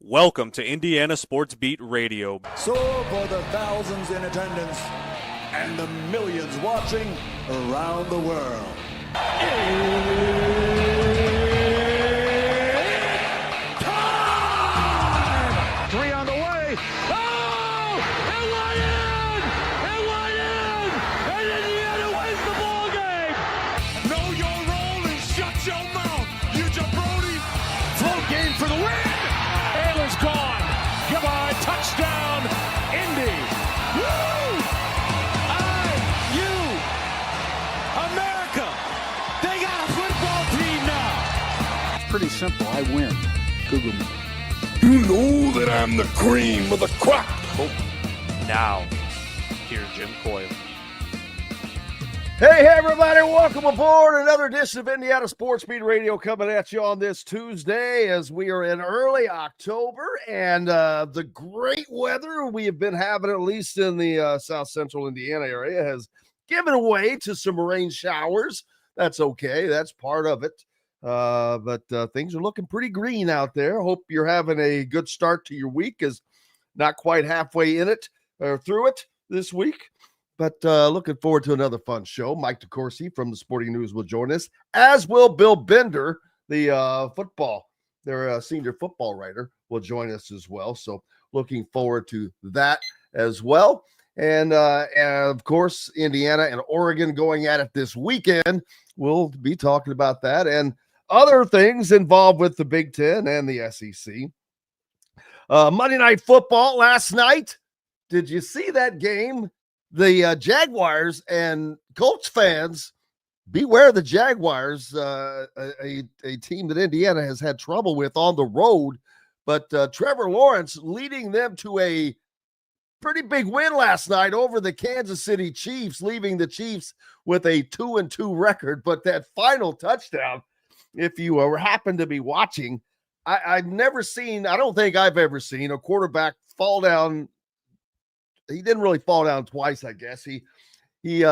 Welcome to Indiana Sports Beat Radio. So for the thousands in attendance and the millions watching around the world. Time! Three on the way. Oh! It went in! It went in! And Indiana wins the ball game! Know your role and shut your mouth, you jabroni! Float game for the win! Ayler's gone. Goodbye. Touchdown, Indy. Woo! IU. America. They got a football team now. It's pretty simple. I win. Google me. You know that I'm the cream of the crop. Now, here's Jim Coyle. Hey, everybody, welcome aboard another edition of Indiana Sports Beat Radio coming at you on this Tuesday as we are in early October, and the great weather we have been having, at least in the south central Indiana area, has given way to some rain showers. That's okay. That's part of it. But things are looking pretty green out there. Hope you're having a good start to your week, as not quite halfway in it or through it this week. But looking forward to another fun show. Mike DeCourcy from the Sporting News will join us, as will Bill Bender, their senior football writer, will join us as well. So looking forward to that as well. And of course, Indiana and Oregon going at it this weekend. We'll be talking about that and other things involved with the Big Ten and the SEC. Monday Night Football last night. Did you see that game? The Jaguars and Colts fans, beware the Jaguars, a team that Indiana has had trouble with on the road. But Trevor Lawrence leading them to a pretty big win last night over the Kansas City Chiefs, leaving the Chiefs with a 2-2 record. But that final touchdown, if you happen to be watching, I've never seen, I don't think I've ever seen a quarterback fall down. He didn't really fall down twice, I guess. And he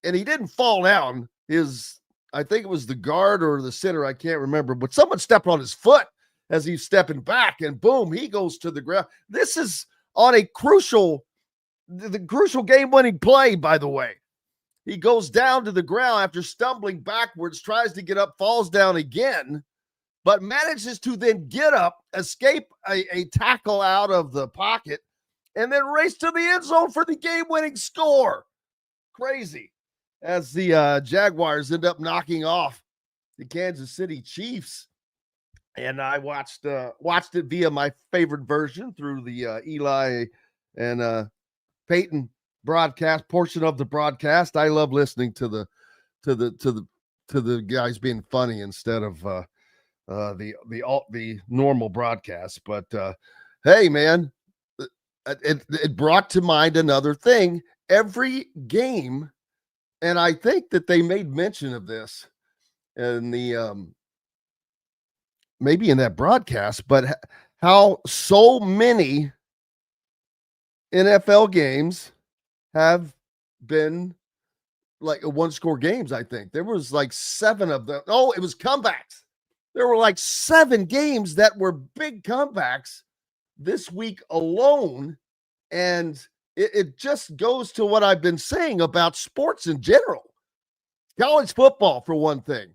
didn't fall down. I think it was the guard or the center, I can't remember, but someone stepped on his foot as he's stepping back, and boom, he goes to the ground. This is on the crucial game-winning play, by the way. He goes down to the ground after stumbling backwards, tries to get up, falls down again, but manages to then get up, escape a tackle out of the pocket, and then race to the end zone for the game-winning score. Crazy. As the Jaguars end up knocking off the Kansas City Chiefs. And I watched it via my favorite version through the Eli and Peyton broadcast portion of the broadcast. I love listening to the guys being funny instead of the normal broadcast. But hey, man. It brought to mind another thing. Every game, and I think that they made mention of this in the maybe in that broadcast, but how so many NFL games have been like one-score games. I think there was like 7 of them. Oh, it was comebacks. There were like 7 games that were big comebacks this week alone, and it just goes to what I've been saying about sports in general. College football, for one thing.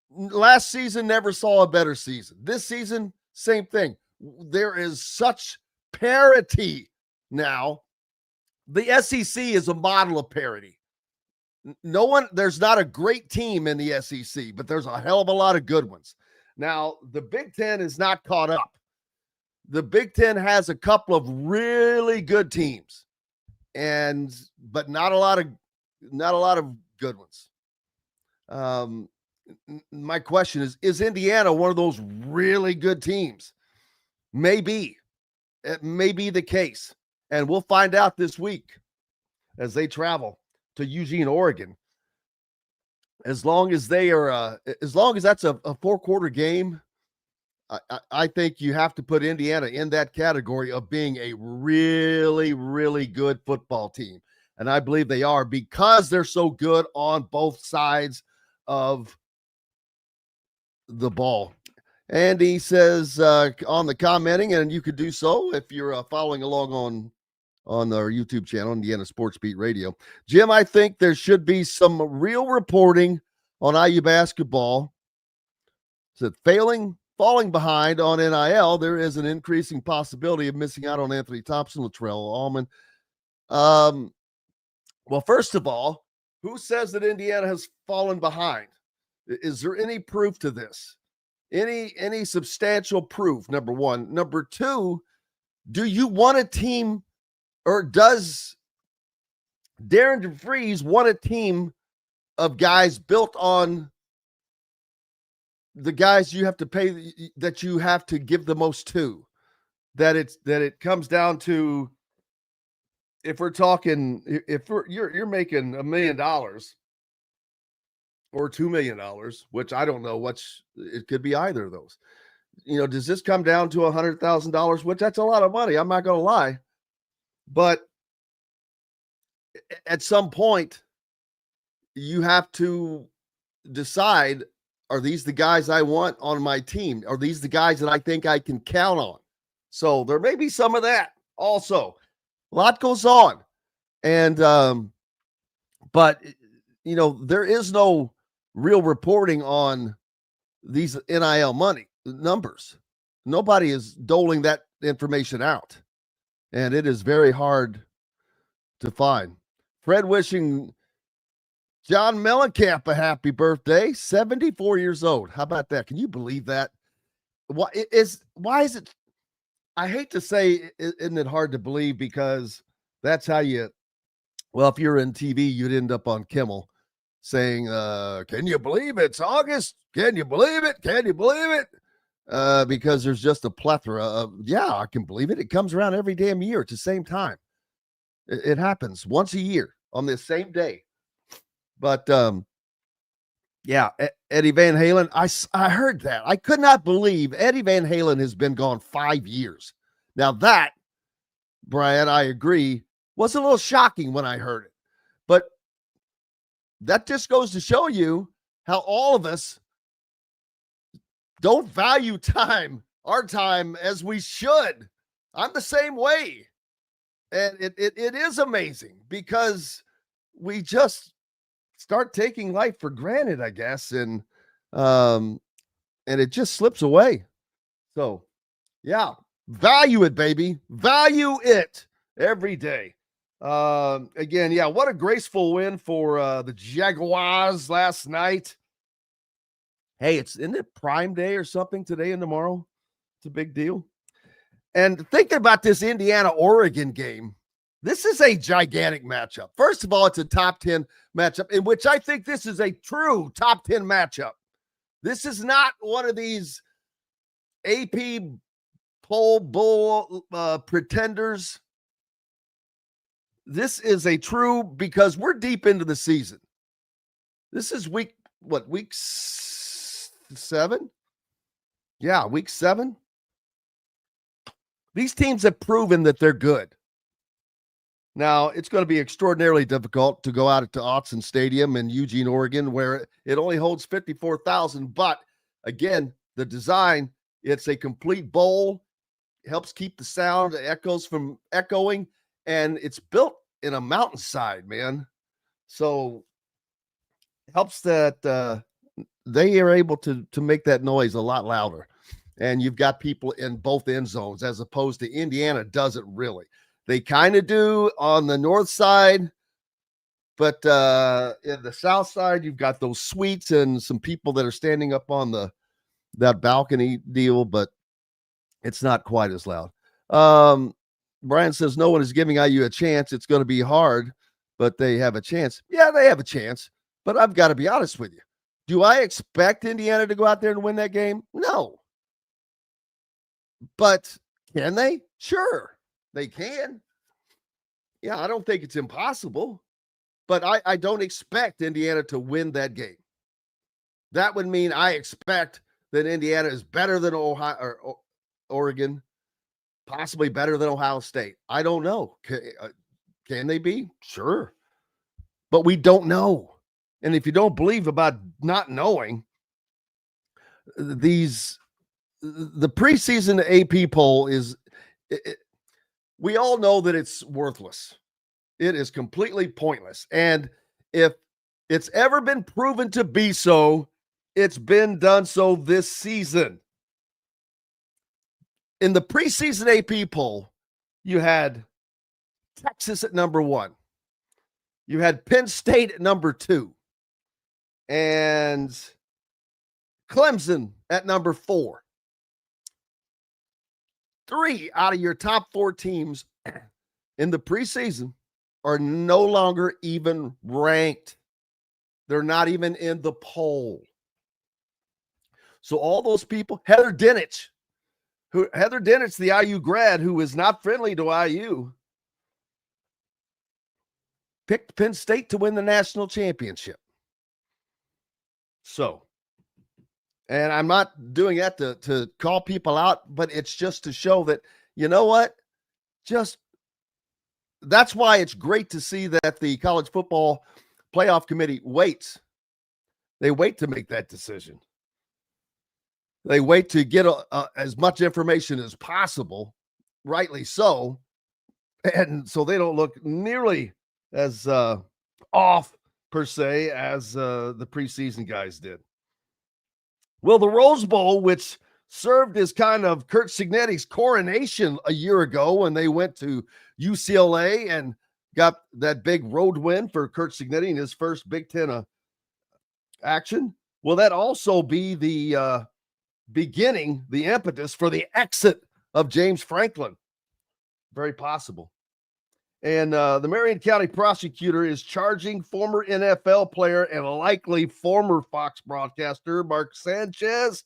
Last season never saw a better season. This season, same thing. There is such parity now. The SEC is a model of parity. There's not a great team in the SEC, but there's a hell of a lot of good ones. Now, the Big Ten is not caught up. The Big Ten has a couple of really good teams, but not a lot of good ones. My question is Indiana one of those really good teams? Maybe. It may be the case, and we'll find out this week as they travel to Eugene, Oregon. As long as that's a 4-quarter game, I think you have to put Indiana in that category of being a really, really good football team. And I believe they are, because they're so good on both sides of the ball. Andy says on the commenting, and you could do so if you're following along on our YouTube channel, Indiana Sports Beat Radio. Jim, I think there should be some real reporting on IU basketball. Said falling behind on NIL, there is an increasing possibility of missing out on Anthony Thompson, Latrell Allman. Well, first of all, who says that Indiana has fallen behind? Is there any proof to this? Any substantial proof, number one. Number two, do you want a team, or does Darren DeVries want a team of guys built on the guys you have to pay, that you have to give the most to? That it comes down to, if we're talking, you're making $1 million or $2 million, which I don't know it could be either of those. Does this come down to $100,000, which that's a lot of money, I'm not going to lie. But at some point, you have to decide, are these the guys I want on my team? Are these the guys that I think I can count on? So there may be some of that also. A lot goes on. And, but, there is no real reporting on these NIL money numbers. Nobody is doling that information out. And it is very hard to find. Fred wishing John Mellencamp a happy birthday, 74 years old. How about that? Can you believe that? Why is it? I hate to say, isn't it hard to believe, because that's how if you're in TV, you'd end up on Kimmel saying, can you believe it's August? Can you believe it? Can you believe it? Because there's just a plethora of, I can believe it. It comes around every damn year at the same time. It happens once a year on this same day. But Eddie Van Halen, I heard that. I could not believe Eddie Van Halen has been gone 5 years. Now that, Brian, I agree, was a little shocking when I heard it. But that just goes to show you how all of us don't value our time as we should. I'm the same way. And it is amazing, because we just start taking life for granted, I guess. And it just slips away. So value it, baby. Value it every day. Again, what a graceful win for the Jaguars last night. Hey, isn't it Prime Day or something today and tomorrow? It's a big deal. And thinking about this Indiana-Oregon game, this is a gigantic matchup. First of all, it's a top 10 matchup, in which I think this is a true top 10 matchup. This is not one of these AP poll bull pretenders. This is a true, because we're deep into the season. This is week 7? Yeah, week 7. These teams have proven that they're good. Now, it's going to be extraordinarily difficult to go out to Autzen Stadium in Eugene, Oregon, where it only holds 54,000. But again, the design, it's a complete bowl, helps keep the sound echoes from echoing, and it's built in a mountainside, man. So helps that they are able to make that noise a lot louder. And you've got people in both end zones, as opposed to Indiana doesn't really. They kind of do on the north side, but in the south side, you've got those suites and some people that are standing up on that balcony deal, but it's not quite as loud. Brian says no one is giving IU a chance. It's going to be hard, but they have a chance. Yeah, they have a chance, but I've got to be honest with you. Do I expect Indiana to go out there and win that game? No. But can they? Sure. They can. Yeah, I don't think it's impossible, but I don't expect Indiana to win that game. That would mean I expect that Indiana is better than Oregon, possibly better than Ohio State. I don't know. Can they be? Sure. But we don't know. And if you don't believe about not knowing, these the preseason AP poll we all know that it's worthless. It is completely pointless. And if it's ever been proven to be so, it's been done so this season. In the preseason AP poll, you had Texas at number 1. You had Penn State at number 2. And Clemson at number 4. 3 out of your top 4 teams in the preseason are no longer even ranked. They're not even in the poll. So all those people, Heather Dinich, the IU grad, who is not friendly to IU, picked Penn State to win the national championship. So, and I'm not doing that to call people out, but it's just to show that, you know what? That's why it's great to see that the college football playoff committee waits. They wait to make that decision. They wait to get as much information as possible, rightly so, and so they don't look nearly as off, per se, as the preseason guys did. Well, the Rose Bowl, which served as kind of Curt Cignetti's coronation a year ago when they went to UCLA and got that big road win for Curt Cignetti in his first Big Ten action. Will that also be the beginning, the impetus for the exit of James Franklin? Very possible. And the Marion County prosecutor is charging former NFL player and likely former Fox broadcaster Mark Sanchez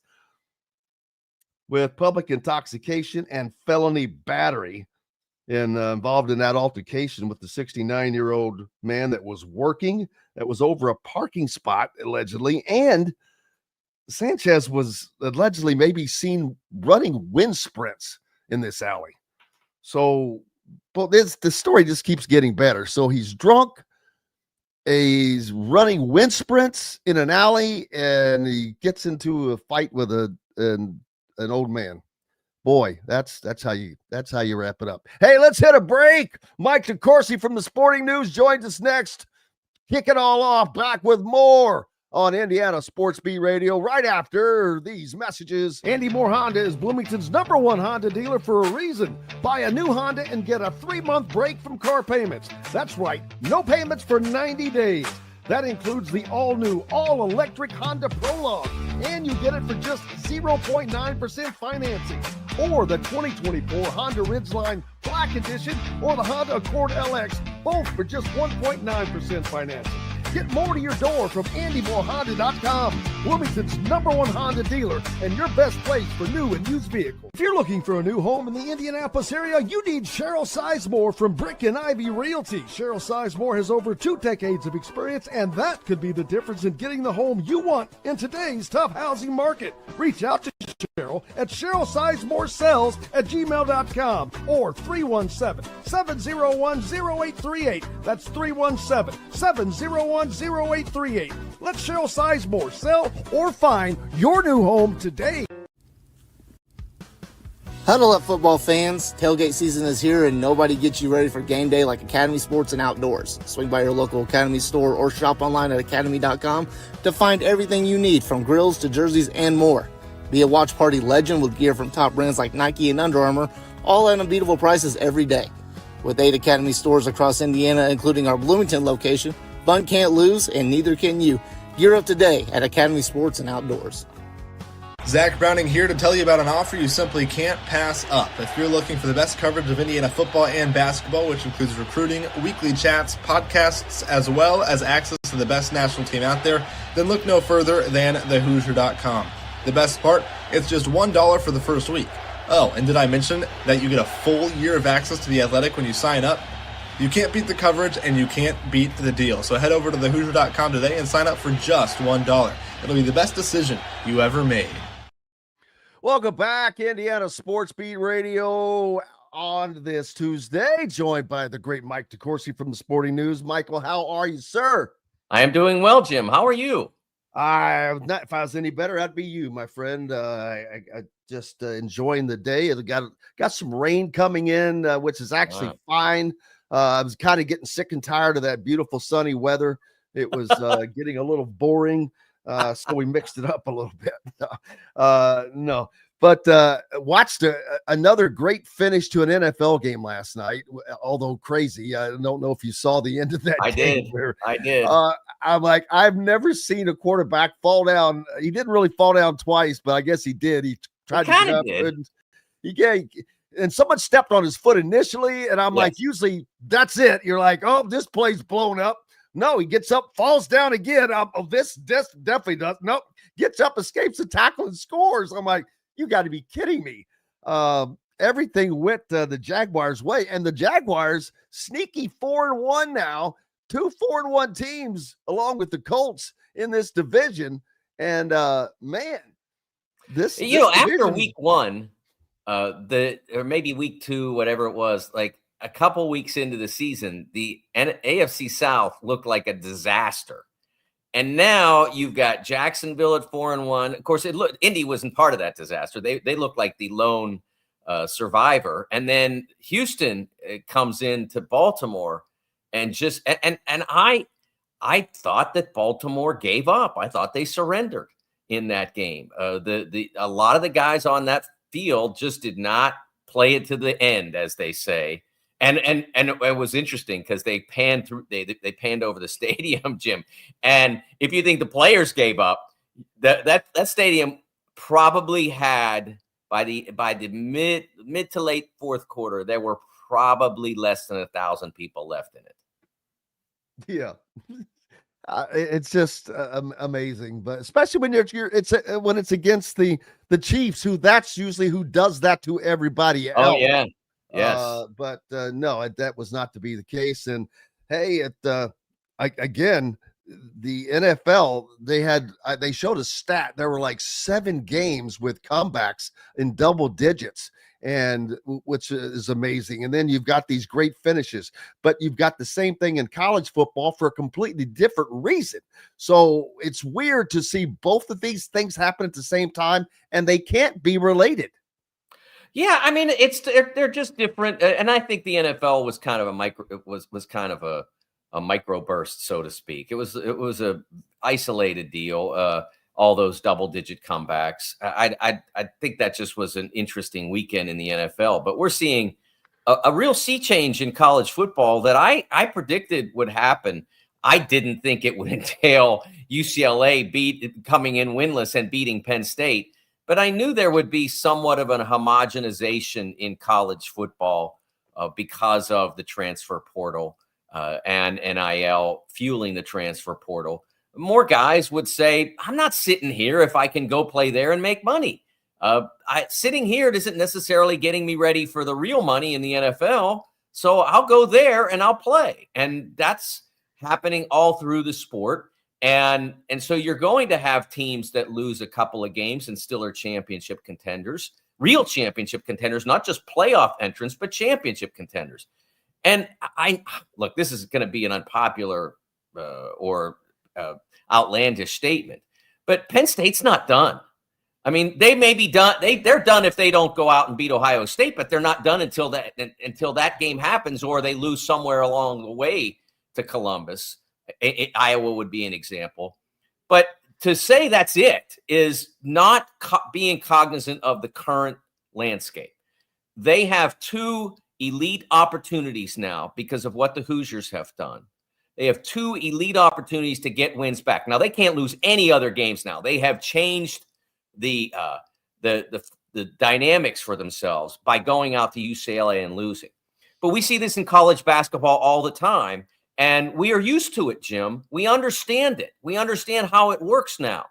with public intoxication and felony battery, and involved in that altercation with the 69-year-old man that was over a parking spot, allegedly. And Sanchez was allegedly maybe seen running wind sprints in this alley. So, but the story just keeps getting better. So he's drunk, he's running wind sprints in an alley, and he gets into a fight with an old man. Boy, that's how you wrap it up. Hey, let's hit a break. Mike DeCourcy from the Sporting News joins us next. Kick it all off, back with more on Indiana Sports Beat Radio right after these messages. Andy Moore Honda is Bloomington's #1 Honda dealer for a reason. Buy a new Honda and get a 3-month break from car payments. That's right, no payments for 90 days. That includes the all-new, all-electric Honda Prologue, and you get it for just 0.9% financing, or the 2024 Honda Ridgeline Black Edition, or the Honda Accord LX, both for just 1.9% financing. Get more to your door from AndyMooreHonda.com, Bloomington's #1 Honda dealer and your best place for new and used vehicles. If you're looking for a new home in the Indianapolis area, you need Cheryl Sizemore from Brick and Ivy Realty. Cheryl Sizemore has over 2 decades of experience, and that could be the difference in getting the home you want in today's tough housing market. Reach out to Cheryl at CherylSizemooreSells@gmail.com or 317-701-0838. That's 317-701-0838. Let Cheryl Sizemore sell or find your new home today. Huddle up, football fans. Tailgate season is here, and nobody gets you ready for game day like Academy Sports and Outdoors. Swing by your local Academy store or shop online at academy.com to find everything you need, from grills to jerseys and more. Be a watch party legend with gear from top brands like Nike and Under Armour, all at unbeatable prices every day. With 8 Academy stores across Indiana, including our Bloomington location, fun can't lose, and neither can you. Gear up today at Academy Sports and Outdoors. Zach Browning here to tell you about an offer you simply can't pass up. If you're looking for the best coverage of Indiana football and basketball, which includes recruiting, weekly chats, podcasts, as well as access to the best national team out there, then look no further than thehoosier.com. The best part, it's just $1 for the first week. Oh, and did I mention that you get a full year of access to The Athletic when you sign up? You can't beat the coverage, and you can't beat the deal. So head over to thehoosier.com today and sign up for just $1. It'll be the best decision you ever made. Welcome back, Indiana Sports Beat Radio on this Tuesday, joined by the great Mike DeCourcy from the Sporting News. Michael, how are you, sir? I am doing well, Jim. How are you? If I was any better, I'd be you, my friend. I just enjoying the day. It got some rain coming in, which is actually fine. I was kind of getting sick and tired of that beautiful sunny weather. It was getting a little boring, so we mixed it up a little bit. No, but watched another great finish to an NFL game last night, although crazy. I don't know if you saw the end of that game. I did. I'm like, I've never seen a quarterback fall down. He didn't really fall down twice, but I guess he did. He tried to get up. And someone stepped on his foot initially, and I'm like, usually that's it. You're like, oh, this play's blown up. No, he gets up, falls down again. This definitely does. Nope. Gets up, escapes the tackle, and scores. I'm like, you got to be kidding me. Everything went the Jaguars' way, and the Jaguars sneaky 4-1 now. 2 4-1 teams along with the Colts in this division. And man, this after week one, or maybe week two, whatever it was, like a couple weeks into the season, the AFC South looked like a disaster. And now you've got Jacksonville at 4-1. Of course, Indy wasn't part of that disaster. They looked like the lone survivor. And then Houston comes into Baltimore. And I thought that Baltimore gave up. I thought they surrendered in that game. A lot of the guys on that field just did not play it to the end, as they say. And it was interesting because they panned through. They panned over the stadium, Jim. And if you think the players gave up, that stadium probably had by the mid to late fourth quarter, there were probably less than 1,000 people left in it. Yeah, it's just amazing, but especially when when it's against the Chiefs, that's usually who does that to everybody else. Oh yeah, yes. But no, that was not to be the case. And hey, again, the NFL, they showed a stat. There were like 7 games with comebacks in double digits, and which is amazing. And then you've got these great finishes, but you've got the same thing in college football for a completely different reason. So it's weird to see both of these things happen at the same time, and they can't be related. Yeah, I mean, they're just different, and I think the NFL was kind of a microburst, so to speak. It was a isolated deal. All those double-digit comebacks. I think that just was an interesting weekend in the NFL. But we're seeing a real sea change in college football that I predicted would happen. I didn't think it would entail UCLA coming in winless and beating Penn State. But I knew there would be somewhat of a homogenization in college football because of the transfer portal and NIL fueling the transfer portal. More guys would say, I'm not sitting here if I can go play there and make money. Sitting here isn't necessarily getting me ready for the real money in the NFL. So I'll go there and I'll play. And that's happening all through the sport. And so you're going to have teams that lose a couple of games and still are championship contenders, real championship contenders, not just playoff entrants, but championship contenders. And look, this is going to be an unpopular or outlandish statement, but Penn State's not done. I mean, they may be done. They're done if they don't go out and beat Ohio State, but they're not done until that game happens, or they lose somewhere along the way to Columbus. Iowa would be an example. But to say that's it is not being cognizant of the current landscape. They have 2 elite opportunities now because of what the Hoosiers have done. They have 2 elite opportunities to get wins back. Now, they can't lose any other games now. They have changed the dynamics for themselves by going out to UCLA and losing. But we see this in college basketball all the time, and we are used to it, Jim. We understand it. We understand how it works now.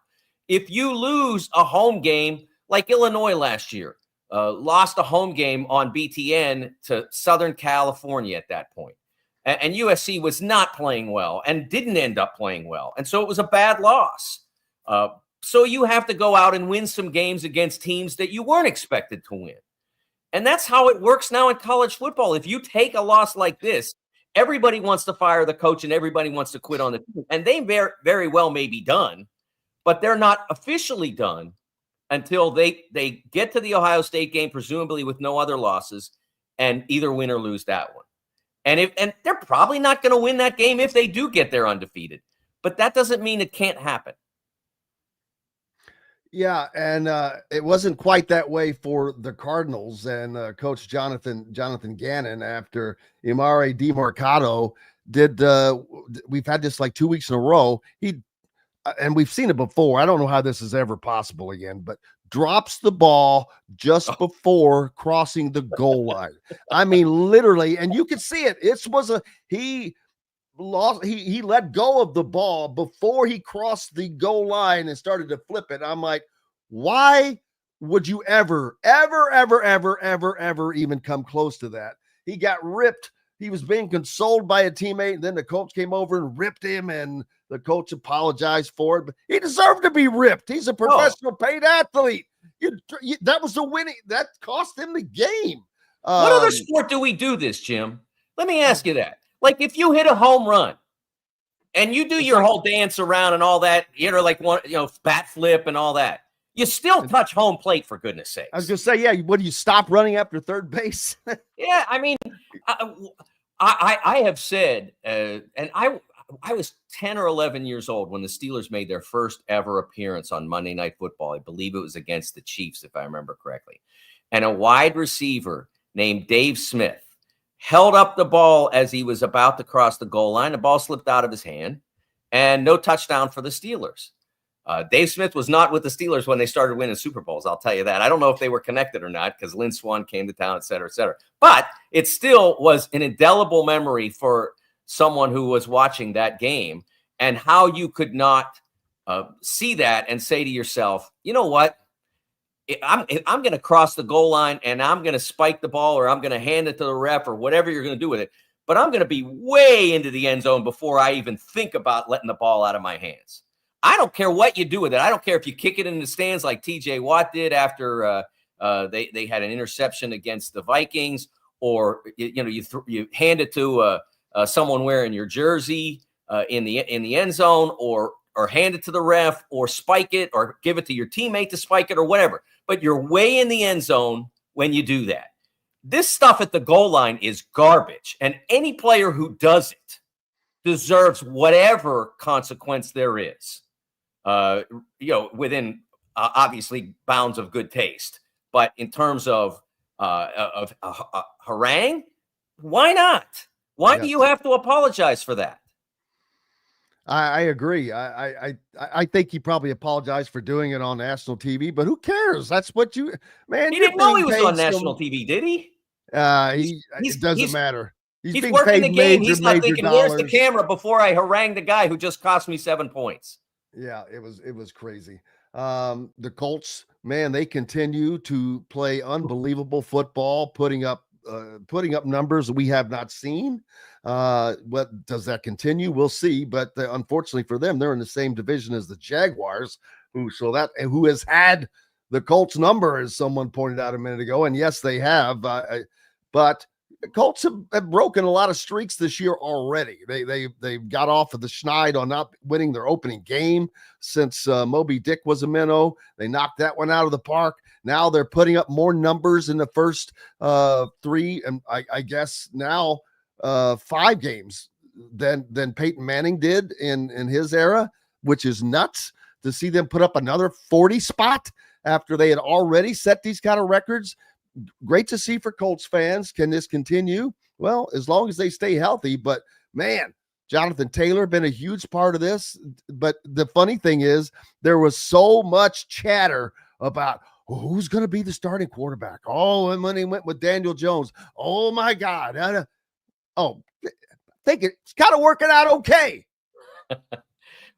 If you lose a home game like Illinois last year, lost a home game on BTN to Southern California at that point. And USC was not playing well and didn't end up playing well. And so it was a bad loss. So you have to go out and win some games against teams that you weren't expected to win. And that's how it works now in college football. If you take a loss like this, everybody wants to fire the coach and everybody wants to quit on the team. And they very, very well may be done. but they're not officially done until they get to the Ohio State game, presumably with no other losses, and either win or lose that one. And they're probably not going to win that game if they do get there undefeated. But that doesn't mean it can't happen. Yeah, and it wasn't quite that way for the Cardinals and Coach Jonathan Gannon after Imare DiMercato did. We've had this like 2 weeks in a row. And we've seen it before. I don't know how this is ever possible again, but drops the ball just before crossing the goal line. I mean, literally, and you can see it. He let go of the ball before he crossed the goal line and started to flip it. I'm like, why would you ever even come close to that? He got ripped. He was being consoled by a teammate, and then the coach came over and ripped him, and the coach apologized for it. But he deserved to be ripped. He's a professional paid athlete. That was the winning. That cost him the game. What other sport do we do this, Jim? Let me ask you that. Like if you hit a home run and you do your whole dance around and all that, bat flip and all that, you still touch home plate, for goodness sakes. I was going to say, yeah, what do you stop running after third base? Yeah, I mean, I have said, and I was 10 or 11 years old when the Steelers made their first ever appearance on Monday Night Football. I believe it was against the Chiefs, if I remember correctly. And a wide receiver named Dave Smith held up the ball as he was about to cross the goal line. The ball slipped out of his hand, and no touchdown for the Steelers. Dave Smith was not with the Steelers when they started winning Super Bowls, I'll tell you that. I don't know if they were connected or not because Lynn Swann came to town, et cetera, et cetera. But it still was an indelible memory for someone who was watching that game, and how you could not see that and say to yourself, you know what? I'm going to cross the goal line and I'm going to spike the ball, or I'm going to hand it to the ref, or whatever you're going to do with it. But I'm going to be way into the end zone before I even think about letting the ball out of my hands. I don't care what you do with it. I don't care if you kick it in the stands like TJ Watt did after they had an interception against the Vikings, or you hand it to someone wearing your jersey in the end zone, or hand it to the ref, or spike it, or give it to your teammate to spike it, or whatever. But you're way in the end zone when you do that. This stuff at the goal line is garbage, and any player who does it deserves whatever consequence there is. Within obviously bounds of good taste. But in terms of harangue, why not? Why do you have to apologize for that? I agree. I think he probably apologized for doing it on national TV, but who cares? That's what he didn't know he was on national TV, did he? It doesn't matter. He's working the game. He's not thinking, where's the camera before I harangue the guy who just cost me 7 points? Yeah, it was crazy. The Colts, man, they continue to play unbelievable football, putting up numbers we have not seen. What does that continue? We'll see. But unfortunately for them, they're in the same division as the Jaguars, who has had the Colts number, as someone pointed out a minute ago. And yes, they have. But the Colts have broken a lot of streaks this year already. They've got off of the schneid on not winning their opening game since Moby Dick was a minnow. They knocked that one out of the park. Now they're putting up more numbers in the first 3, and I guess now 5 games than Peyton Manning did in his era, which is nuts to see them put up another 40 spot after they had already set these kind of records. Great to see for Colts fans. Can this continue? Well, as long as they stay healthy. But man, Jonathan Taylor been a huge part of this. But the funny thing is, there was so much chatter about who's going to be the starting quarterback. Oh, and when he went with Daniel Jones, oh my God. I think it's kind of working out okay.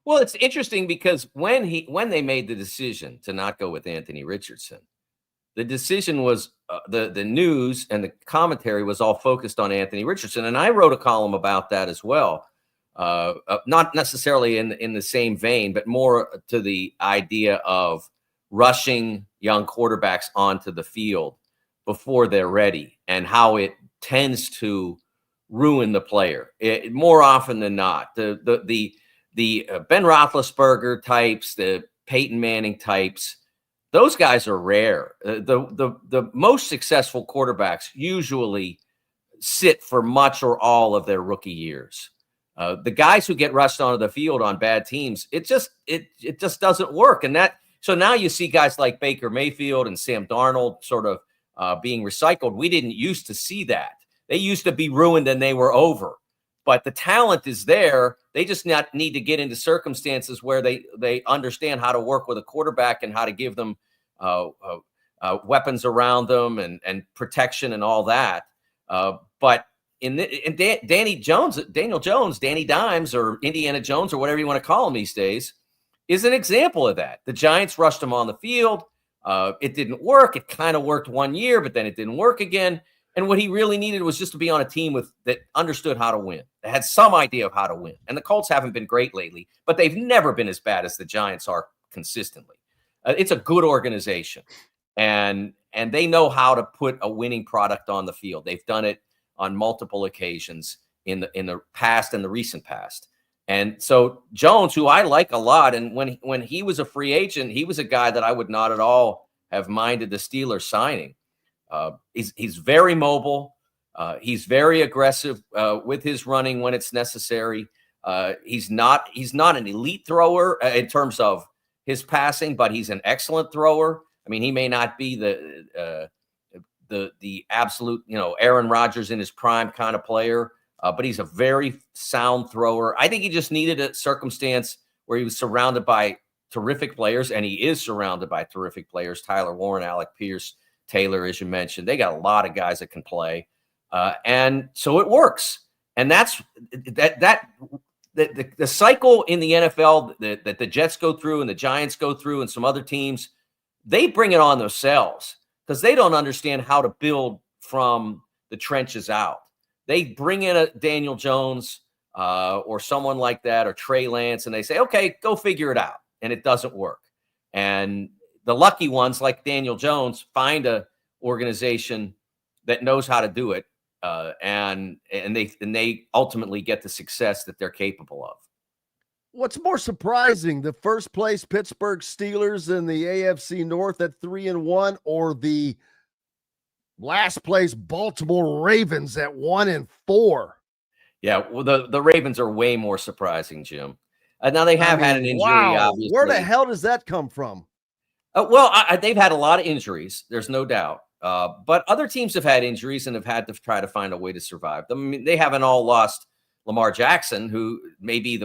Well, it's interesting because when they made the decision to not go with Anthony Richardson, the decision was the news and the commentary was all focused on Anthony Richardson. And I wrote a column about that as well. Not necessarily in the same vein, but more to the idea of rushing young quarterbacks onto the field before they're ready and how it tends to ruin the player. More often than not, the Ben Roethlisberger types, the Peyton Manning types. Those guys are rare. The most successful quarterbacks usually sit for much or all of their rookie years. The guys who get rushed onto the field on bad teams, it just doesn't work. And so now you see guys like Baker Mayfield and Sam Darnold sort of being recycled. We didn't used to see that. They used to be ruined and they were over. But the talent is there. They just need to get into circumstances where they understand how to work with a quarterback and how to give them weapons around them and protection and all that. But Daniel Jones, Danny Dimes, or Indiana Jones, or whatever you want to call him these days, is an example of that. The Giants rushed him on the field. It didn't work. It kind of worked 1 year, but then it didn't work again. And what he really needed was just to be on a team that understood how to win, that had some idea of how to win. And the Colts haven't been great lately, but they've never been as bad as the Giants are consistently. It's a good organization, and they know how to put a winning product on the field. They've done it on multiple occasions in the past and the recent past. And so Jones, who I like a lot, and when he was a free agent, he was a guy that I would not at all have minded the Steelers signing. He's very mobile. He's very aggressive with his running when it's necessary. He's not an elite thrower in terms of his passing, but he's an excellent thrower. I mean, he may not be the absolute, Aaron Rodgers in his prime kind of player, but he's a very sound thrower. I think he just needed a circumstance where he was surrounded by terrific players, and he is surrounded by terrific players. Tyler Warren, Alec Pierce, Taylor, as you mentioned, they got a lot of guys that can play. And so it works. And that's the cycle in the NFL that the Jets go through and the Giants go through and some other teams, they bring it on themselves because they don't understand how to build from the trenches out. They bring in a Daniel Jones or someone like that, or Trey Lance, and they say, okay, go figure it out. And it doesn't work. And the lucky ones like Daniel Jones find a organization that knows how to do it. And they ultimately get the success that they're capable of. What's more surprising, the first place Pittsburgh Steelers in the AFC North at 3-1, or the last place Baltimore Ravens at 1-4? Yeah, well, the Ravens are way more surprising, Jim. Now they have had an injury. Wow. Obviously. Where the hell does that come from? They've had a lot of injuries. There's no doubt. But other teams have had injuries and have had to try to find a way to survive them. I mean, they haven't all lost Lamar Jackson, who may be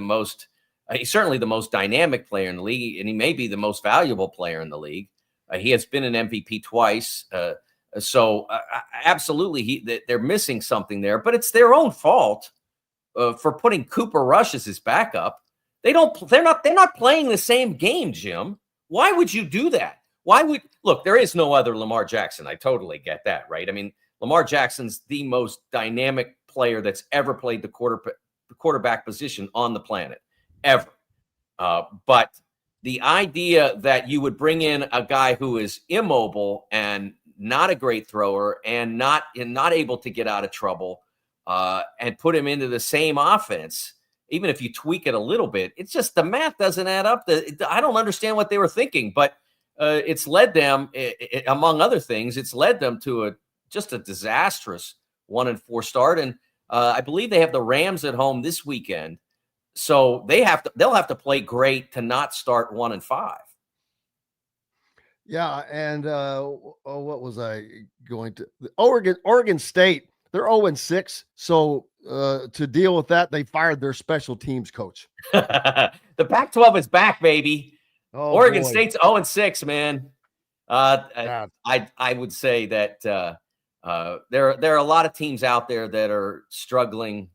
he's certainly the most dynamic player in the league, and he may be the most valuable player in the league. He has been an MVP twice. Absolutely, they're missing something there, but it's their own fault for putting Cooper Rush as his backup. They're not playing the same game, Jim. Why would you do that? Look, there is no other Lamar Jackson. I totally get that, right? I mean, Lamar Jackson's the most dynamic player that's ever played the quarterback position on the planet, ever. But the idea that you would bring in a guy who is immobile and not a great thrower and not able to get out of trouble and put him into the same offense, even if you tweak it a little bit, it's just the math doesn't add up. I don't understand what they were thinking, but it's led them, among other things, it's led them to just a disastrous 1-4 start. And I believe they have the Rams at home this weekend. So they'll have to play great to not start 1-5. Yeah. And what was I going to? Oregon State, they're 0-6. So to deal with that, they fired their special teams coach. The Pac-12 is back, baby. Oh, Oregon boy. State's 0-6, man. I would say that there are a lot of teams out there that are struggling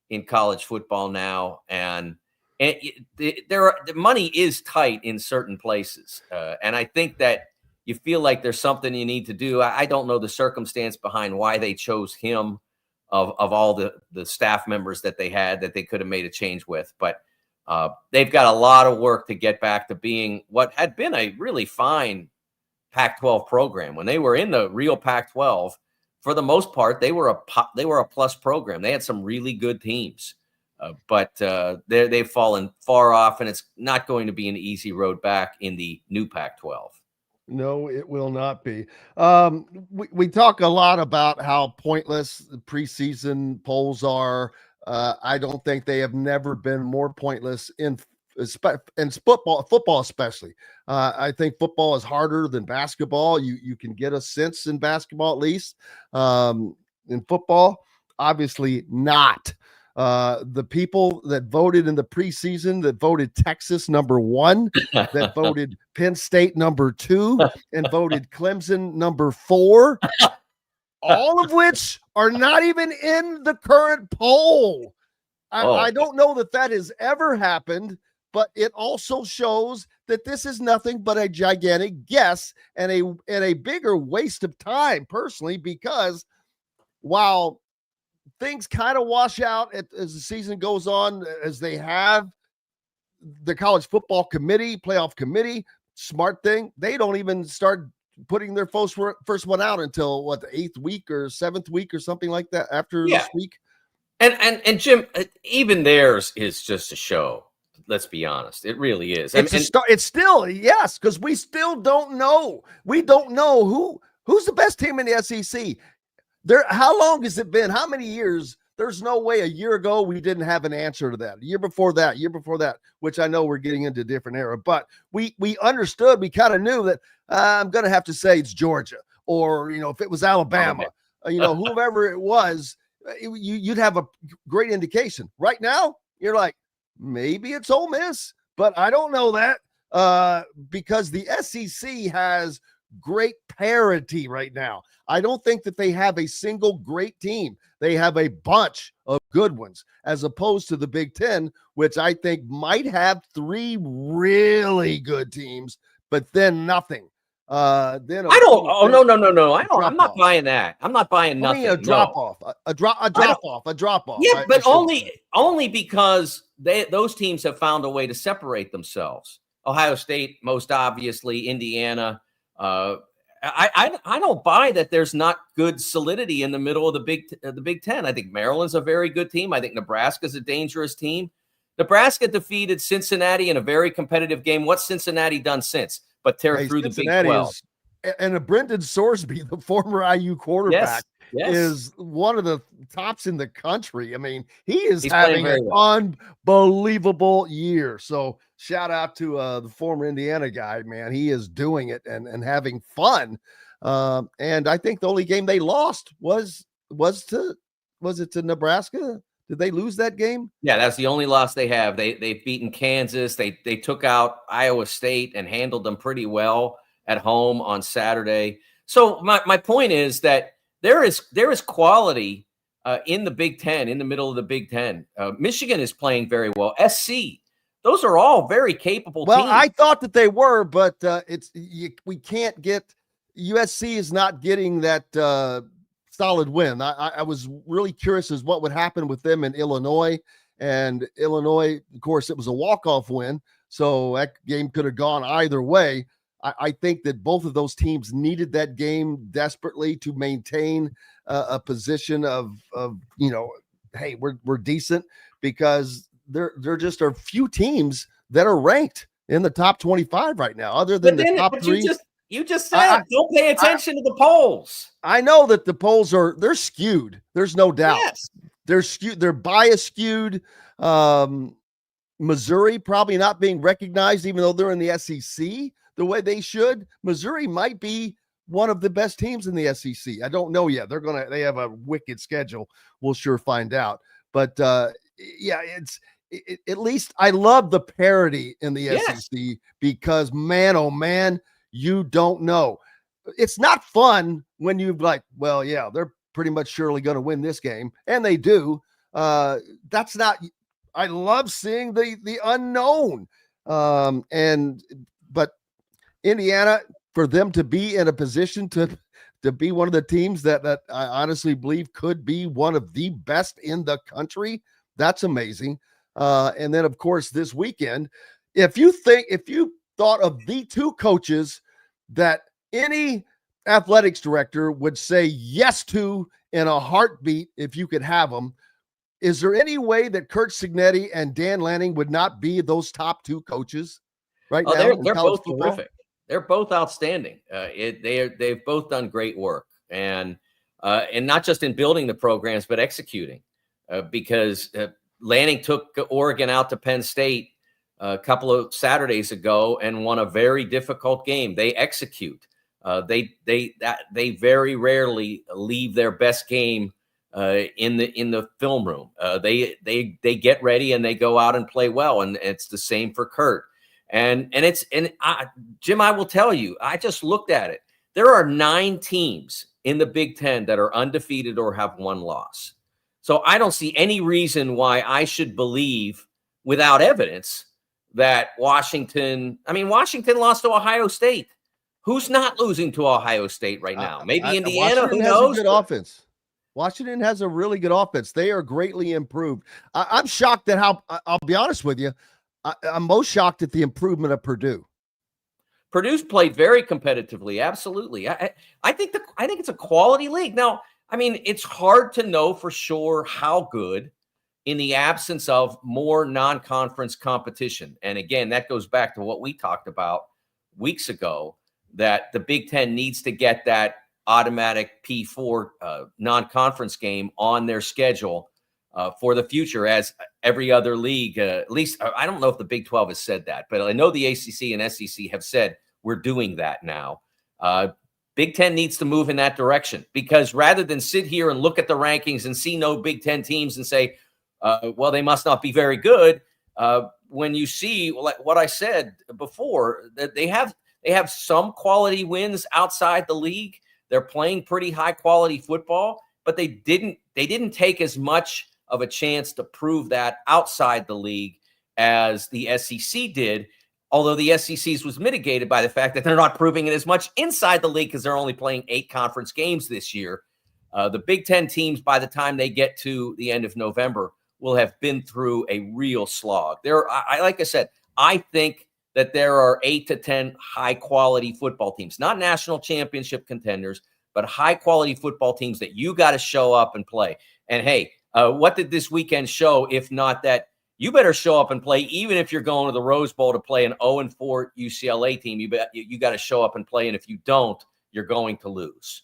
in college football now, and the money is tight in certain places, and I think that you feel like there's something you need to do. I don't know the circumstance behind why they chose him of all the staff members that they had that they could have made a change with, but they've got a lot of work to get back to being what had been a really fine Pac-12 program. When they were in the real Pac-12, for the most part, they were a plus program. They had some really good teams. But they've fallen far off, and it's not going to be an easy road back in the new Pac-12. No, it will not be. We talk a lot about how pointless the preseason polls are. I don't think they have never been more pointless in football especially. I think football is harder than basketball. You can get a sense in basketball, at least. In football, obviously not. The people that voted in the preseason, that voted Texas number 1, that voted Penn State number 2, and voted Clemson number 4, all of which are not even in the current poll. I don't know that has ever happened, but it also shows that this is nothing but a gigantic guess and a bigger waste of time, personally, because while things kind of wash out as the season goes on, as they have the college football committee, playoff committee, smart thing. They don't even start putting their first one out until the 8th week or 7th week or something like that after this week. And Jim, even theirs is just a show. Let's be honest. It really is. It's still, yes, because we still don't know. We don't know who's the best team in the SEC. How long has it been? How many years? There's no way a year ago we didn't have an answer to that. A year before that, which I know we're getting into a different era, but we understood, we kind of knew that I'm going to have to say it's Georgia, or, if it was Alabama, whoever it was, you'd have a great indication. Right now, you're like, maybe it's Ole Miss, but I don't know that because the SEC has great parity right now. I don't think that they have a single great team. They have a bunch of good ones, as opposed to the Big Ten, which I think might have 3 really good teams, but then nothing. No. I'm not buying that. I'm not buying nothing. A drop off. Yeah, but only because those teams have found a way to separate themselves. Ohio State, most obviously, Indiana. I don't buy that there's not good solidity in the middle of the Big Ten. I think Maryland's a very good team. I think Nebraska's a dangerous team. Nebraska defeated Cincinnati in a very competitive game. What's Cincinnati done since? But tear through Cincinnati the Big 12. And Brendan Sorsby, the former IU quarterback, is one of the tops in the country. I mean, he's having an unbelievable year. So shout out to the former Indiana guy, man. He is doing it and having fun. And I think the only game they lost was it to Nebraska? Did they lose that game? Yeah, that's the only loss they have. They've beaten Kansas. They took out Iowa State and handled them pretty well at home on Saturday. So my point is that there is quality in the Big Ten, in the middle of the Big Ten. Michigan is playing very well. SC, those are all very capable teams. Well, I thought that they were, but we can't get – USC is not getting that solid win. I was really curious as what would happen with them in Illinois. And Illinois, of course, it was a walk-off win, so that game could have gone either way. I think that both of those teams needed that game desperately to maintain a position of hey, we're decent, because there just are few teams that are ranked in the top 25 right now, other than the top 3. You just said don't pay attention to the polls. I know that the polls they're skewed. There's no doubt. Yes. They're skewed. They're bias skewed. Missouri probably not being recognized, even though they're in the SEC the way they should. Missouri might be one of the best teams in the SEC. I don't know yet. They have a wicked schedule. We'll sure find out. But at least I love the parity in the SEC, because man, oh man, you don't know. It's not fun when you're like, well, yeah, they're pretty much surely going to win this game, and they do. That's not. I love seeing the unknown. But Indiana, for them to be in a position to be one of the teams that I honestly believe could be one of the best in the country, that's amazing. And then, of course, this weekend, if you thought of the 2 coaches that any athletics director would say yes to in a heartbeat if you could have them, is there any way that Kurt Cignetti and Dan Lanning would not be those top two coaches right now? They're both terrific. They're both outstanding. They've both done great work, and not just in building the programs, but executing. Because Lanning took Oregon out to Penn State a couple of Saturdays ago and won a very difficult game. They execute. They very rarely leave their best game in the film room. They get ready and they go out and play well, and it's the same for Kurt. Jim, I will tell you, I just looked at it. There are 9 teams in the Big Ten that are undefeated or have one loss. So I don't see any reason why I should believe, without evidence, that Washington lost to Ohio State. Who's not losing to Ohio State right now? Maybe Indiana. Washington has a good offense. Washington has a really good offense. They are greatly improved. I'm shocked at how, I'll be honest with you, I'm most shocked at the improvement of Purdue. Purdue's played very competitively. Absolutely. I think it's a quality league. Now, I mean, it's hard to know for sure how good in the absence of more non-conference competition. And again, that goes back to what we talked about weeks ago, that the Big Ten needs to get that automatic P4 non-conference game on their schedule for the future, as every other league, at least I don't know if the Big 12 has said that, but I know the ACC and SEC have said we're doing that now. Big Ten needs to move in that direction, because rather than sit here and look at the rankings and see no Big Ten teams and say, well, they must not be very good. When you see what I said before, that they have some quality wins outside the league. They're playing pretty high quality football, but they didn't take as much of a chance to prove that outside the league as the SEC did. Although the SEC's was mitigated by the fact that they're not proving it as much inside the league because they're only playing 8 conference games this year. The Big Ten teams, by the time they get to the end of November, will have been through a real slog. Like I said, I think that there are 8 to 10 high-quality football teams, not national championship contenders, but high-quality football teams that you got to show up and play. And, hey, what did this weekend show, if not that you better show up and play, even if you're going to the Rose Bowl to play an 0-4 UCLA team. You got to show up and play, and if you don't, you're going to lose.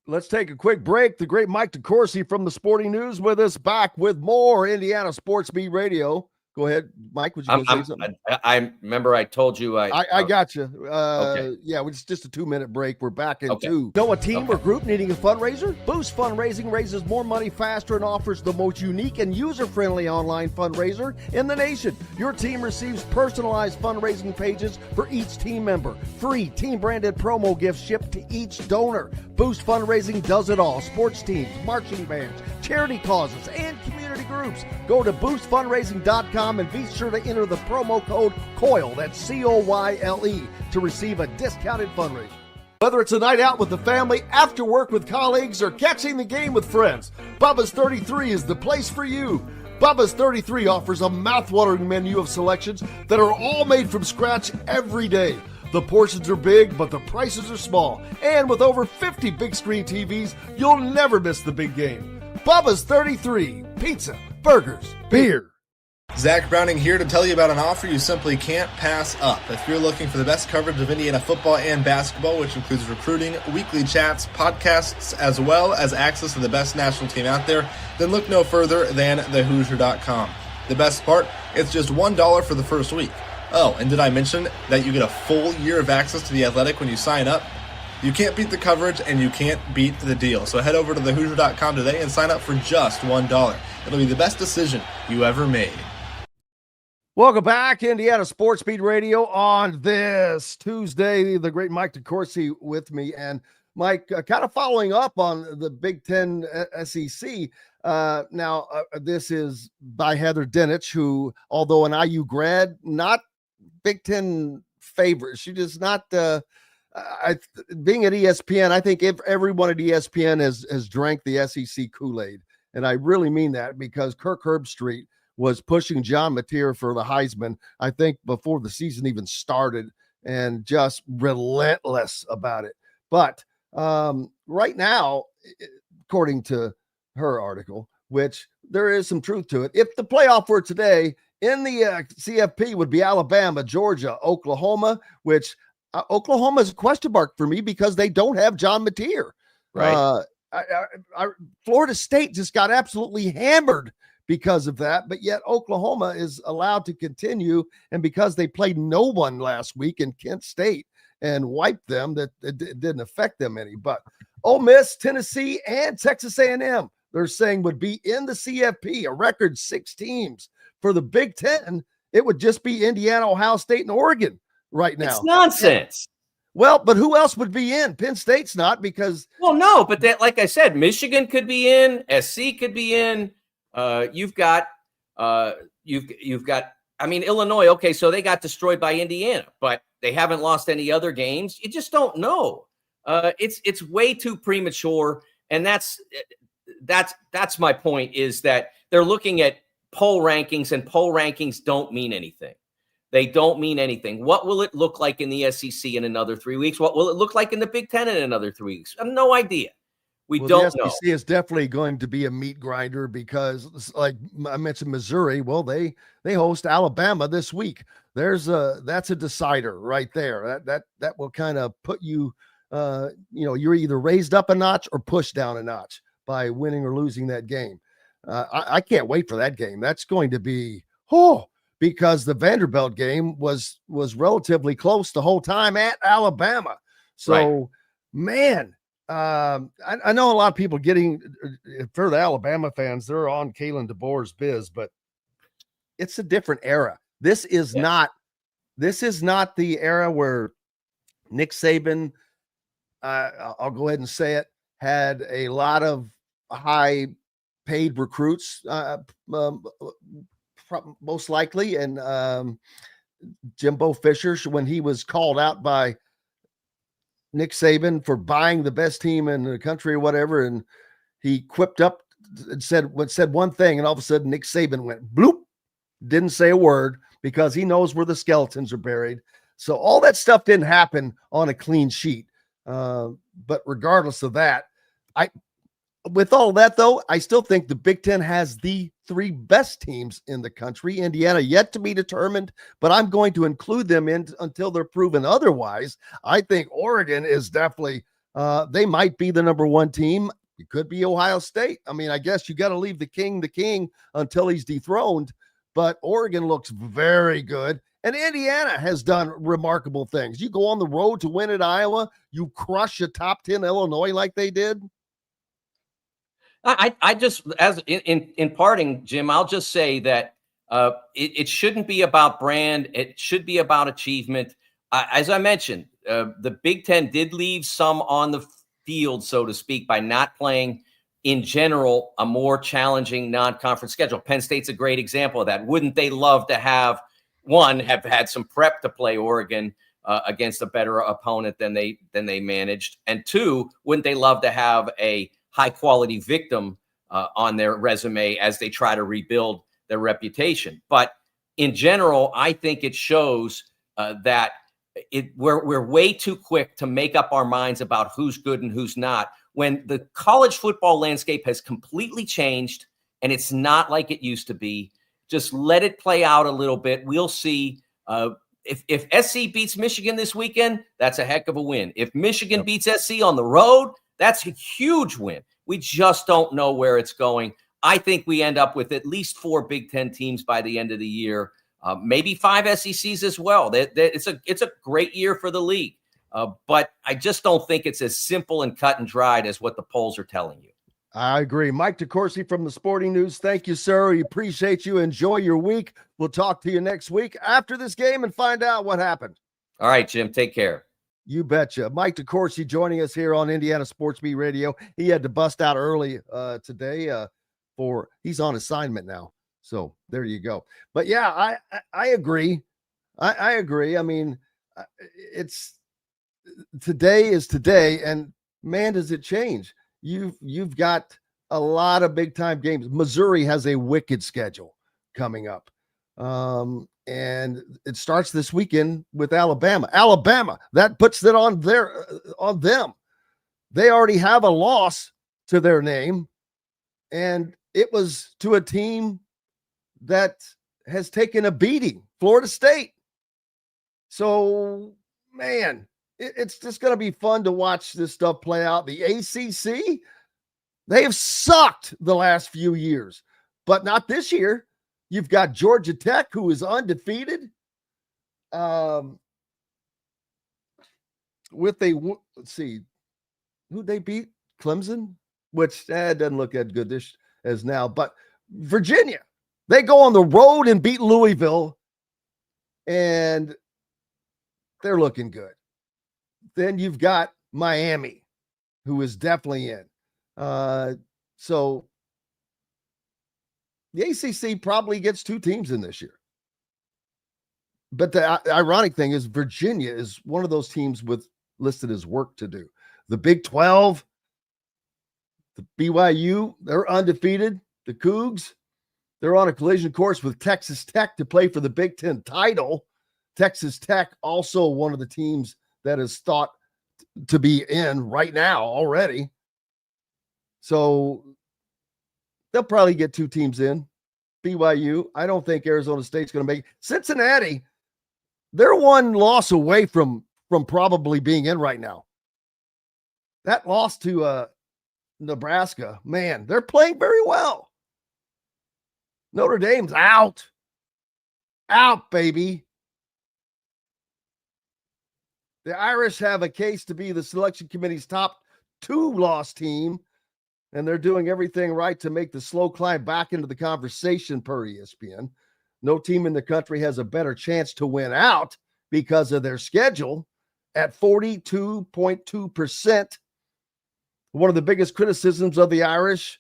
Let's take a quick break. The great Mike DeCourcy from the Sporting News with us, back with more Indiana Sports Beat Radio. Go ahead, Mike. Would you say something? I remember I told you. I got you. Okay. Yeah, it's just a 2-minute break. We're back in 2. Know a team or group needing a fundraiser? Boost Fundraising raises more money faster and offers the most unique and user-friendly online fundraiser in the nation. Your team receives personalized fundraising pages for each team member. Free team-branded promo gifts shipped to each donor. Boost Fundraising does it all. Sports teams, marching bands, charity causes, and community groups. Go to boostfundraising.com and be sure to enter the promo code COYLE, that's COYLE, to receive a discounted fundraiser. Whether it's a night out with the family, after work with colleagues, or catching the game with friends, Bubba's 33 is the place for you. Bubba's 33 offers a mouthwatering menu of selections that are all made from scratch every day. The portions are big, but the prices are small. And with over 50 big screen TVs, you'll never miss the big game. Bubba's 33, pizza, burgers, beer. Zach Browning here to tell you about an offer you simply can't pass up. If you're looking for the best coverage of Indiana football and basketball, which includes recruiting, weekly chats, podcasts, as well as access to the best national team out there, then look no further than thehoosier.com. The best part, it's just $1 for the first week. Oh, and did I mention that you get a full year of access to The Athletic when you sign up? You can't beat the coverage, and you can't beat the deal. So head over to thehoosier.com today and sign up for just $1. It'll be the best decision you ever made. Welcome back, Indiana Sports Beat Radio on this Tuesday. The great Mike DeCourcy with me. And Mike, kind of following up on the Big Ten SEC. This is by Heather Dinich, who, although an IU grad, not Big Ten favorite. She does not, being at ESPN, I think if everyone at ESPN has drank the SEC Kool-Aid. And I really mean that, because Kirk Herbstreit was pushing John Mateer for the Heisman, I think, before the season even started, and just relentless about it. But right now, according to her article, which there is some truth to it. If the playoff were today, in the CFP would be Alabama, Georgia, Oklahoma, which Oklahoma is a question mark for me because they don't have John Mateer. Right. Florida State just got absolutely hammered because of that, but yet Oklahoma is allowed to continue, and because they played no one last week in Kent State and wiped them, that it didn't affect them any. But Ole Miss, Tennessee, and Texas A&M, they're saying would be in the CFP, a record 6 teams. For the Big Ten, it would just be Indiana, Ohio State, and Oregon right now. It's nonsense. Well, but who else would be in? Penn State's not because. Well, no, but that, like I said, Michigan could be in, SC could be in. You've got. I mean, Illinois. Okay, so they got destroyed by Indiana, but they haven't lost any other games. You just don't know. It's way too premature, and that's my point. Is that they're looking at poll rankings, and poll rankings don't mean anything. They don't mean anything. What will it look like in the SEC in another 3 weeks? What will it look like in the Big Ten in another 3 weeks? I have no idea. We don't know. The SEC is definitely going to be a meat grinder because, like I mentioned, Missouri. Well, they host Alabama this week. That's a decider right there. That will kind of put you. You're either raised up a notch or pushed down a notch by winning or losing that game. I can't wait for that game. That's going to be because the Vanderbilt game was relatively close the whole time at Alabama. So, right. Man, I know a lot of people getting for the Alabama fans, they're on Kalen DeBoer's biz, but it's a different era. This is not the era where Nick Saban, I'll go ahead and say it, had a lot of high paid recruits, most likely, and Jimbo Fisher, when he was called out by Nick Saban for buying the best team in the country or whatever, and he quipped up and said one thing, and all of a sudden Nick Saban went bloop, didn't say a word because he knows where the skeletons are buried. So all that stuff didn't happen on a clean sheet. But regardless of that, with all that, though, I still think the Big Ten has the 3 best teams in the country. Indiana yet to be determined, but I'm going to include them in until they're proven otherwise. I think Oregon is definitely, they might be the number 1 team. It could be Ohio State. I mean, I guess you got to leave the king until he's dethroned, but Oregon looks very good. And Indiana has done remarkable things. You go on the road to win at Iowa, you crush a top 10 Illinois like they did. I just, as in parting, Jim, I'll just say that it shouldn't be about brand. It should be about achievement. As I mentioned, the Big Ten did leave some on the field, so to speak, by not playing, in general, a more challenging non-conference schedule. Penn State's a great example of that. Wouldn't they love to have had some prep to play Oregon against a better opponent than they managed? And 2, wouldn't they love to have a high-quality victim on their resume as they try to rebuild their reputation? But in general, I think it shows that we're way too quick to make up our minds about who's good and who's not, when the college football landscape has completely changed and it's not like it used to be. Just let it play out a little bit. We'll see. If SC beats Michigan this weekend, that's a heck of a win. If Michigan beats SC on the road, that's a huge win. We just don't know where it's going. I think we end up with at least 4 Big Ten teams by the end of the year, maybe 5 SECs as well. It's a great year for the league, but I just don't think it's as simple and cut and dried as what the polls are telling you. I agree. Mike DeCourcy from the Sporting News. Thank you, sir. We appreciate you. Enjoy your week. We'll talk to you next week after this game and find out what happened. All right, Jim. Take care. You betcha. Mike DeCourcy joining us here on Indiana Sports Beat Radio. He had to bust out early today he's on assignment now. So there you go. But yeah, I agree. I agree. I mean, it's today is today, and man, does it change. You've got a lot of big time games. Missouri has a wicked schedule coming up. And it starts this weekend with Alabama, that puts it on them. They already have a loss to their name. And it was to a team that has taken a beating, Florida State. So, man, it's just going to be fun to watch this stuff play out. The ACC, they have sucked the last few years, but not this year. You've got Georgia Tech, who is undefeated. Let's see, who'd they beat? Clemson, which doesn't look as good as now. But Virginia, they go on the road and beat Louisville, and they're looking good. Then you've got Miami, who is definitely in. So the ACC probably gets 2 teams in this year. But the ironic thing is Virginia is one of those teams with listed as work to do. The Big 12, the BYU, they're undefeated. The Cougs, they're on a collision course with Texas Tech to play for the Big 10 title. Texas Tech, also one of the teams that is thought to be in right now already. So they'll probably get 2 teams in. BYU, I don't think Arizona State's going to make it. Cincinnati, they're 1 loss away from probably being in right now. That loss to Nebraska, man, they're playing very well. Notre Dame's out. Out, baby. The Irish have a case to be the selection committee's top 2-loss team, and they're doing everything right to make the slow climb back into the conversation per ESPN. No team in the country has a better chance to win out because of their schedule at 42.2%. One of the biggest criticisms of the Irish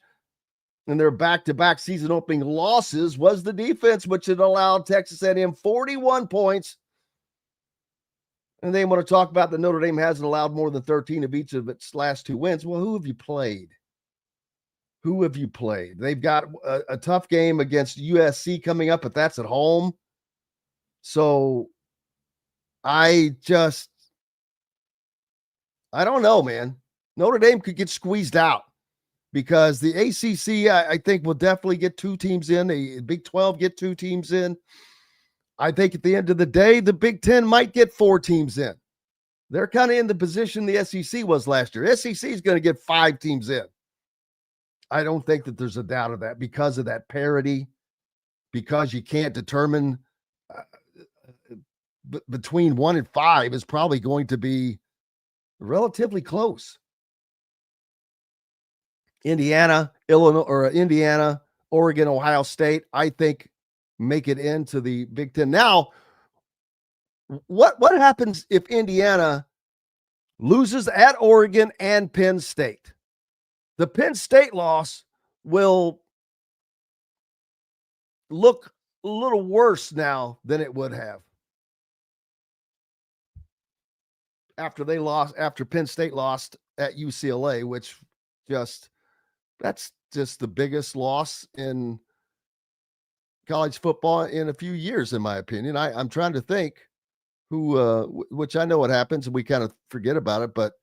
in their back-to-back season opening losses was the defense, which had allowed Texas A&M 41 points. And they want to talk about that Notre Dame hasn't allowed more than 13 of each of its last 2 wins. Well, who have you played? Who have you played? They've got a tough game against USC coming up, but that's at home. So I don't know, man. Notre Dame could get squeezed out because the ACC, I think, will definitely get 2 teams in. The Big 12 get 2 teams in. I think at the end of the day, the Big 10 might get 4 teams in. They're kind of in the position the SEC was last year. SEC is going to get 5 teams in. I don't think that there's a doubt of that because of that parity, because you can't determine between 1 and 5 is probably going to be relatively close. Indiana, Oregon, Ohio State, I think make it into the Big 10. Now, what happens if Indiana loses at Oregon and Penn State? The Penn State loss will look a little worse now than it would have after Penn State lost at UCLA, which that's just the biggest loss in college football in a few years, in my opinion. I'm trying to think who, which I know what happens and we kind of forget about it, but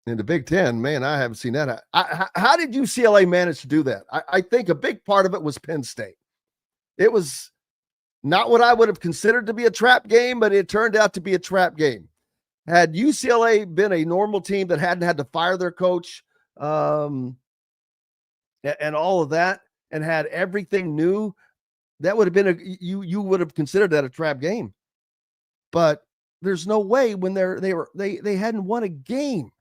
in the Big 10, man, I haven't seen that. How did UCLA manage to do that? I think a big part of it was Penn State. It was not what I would have considered to be a trap game, but it turned out to be a trap game. Had UCLA been a normal team that hadn't had to fire their coach and all of that and had everything new, that would have been you would have considered that a trap game. But there's no way when they hadn't won a game.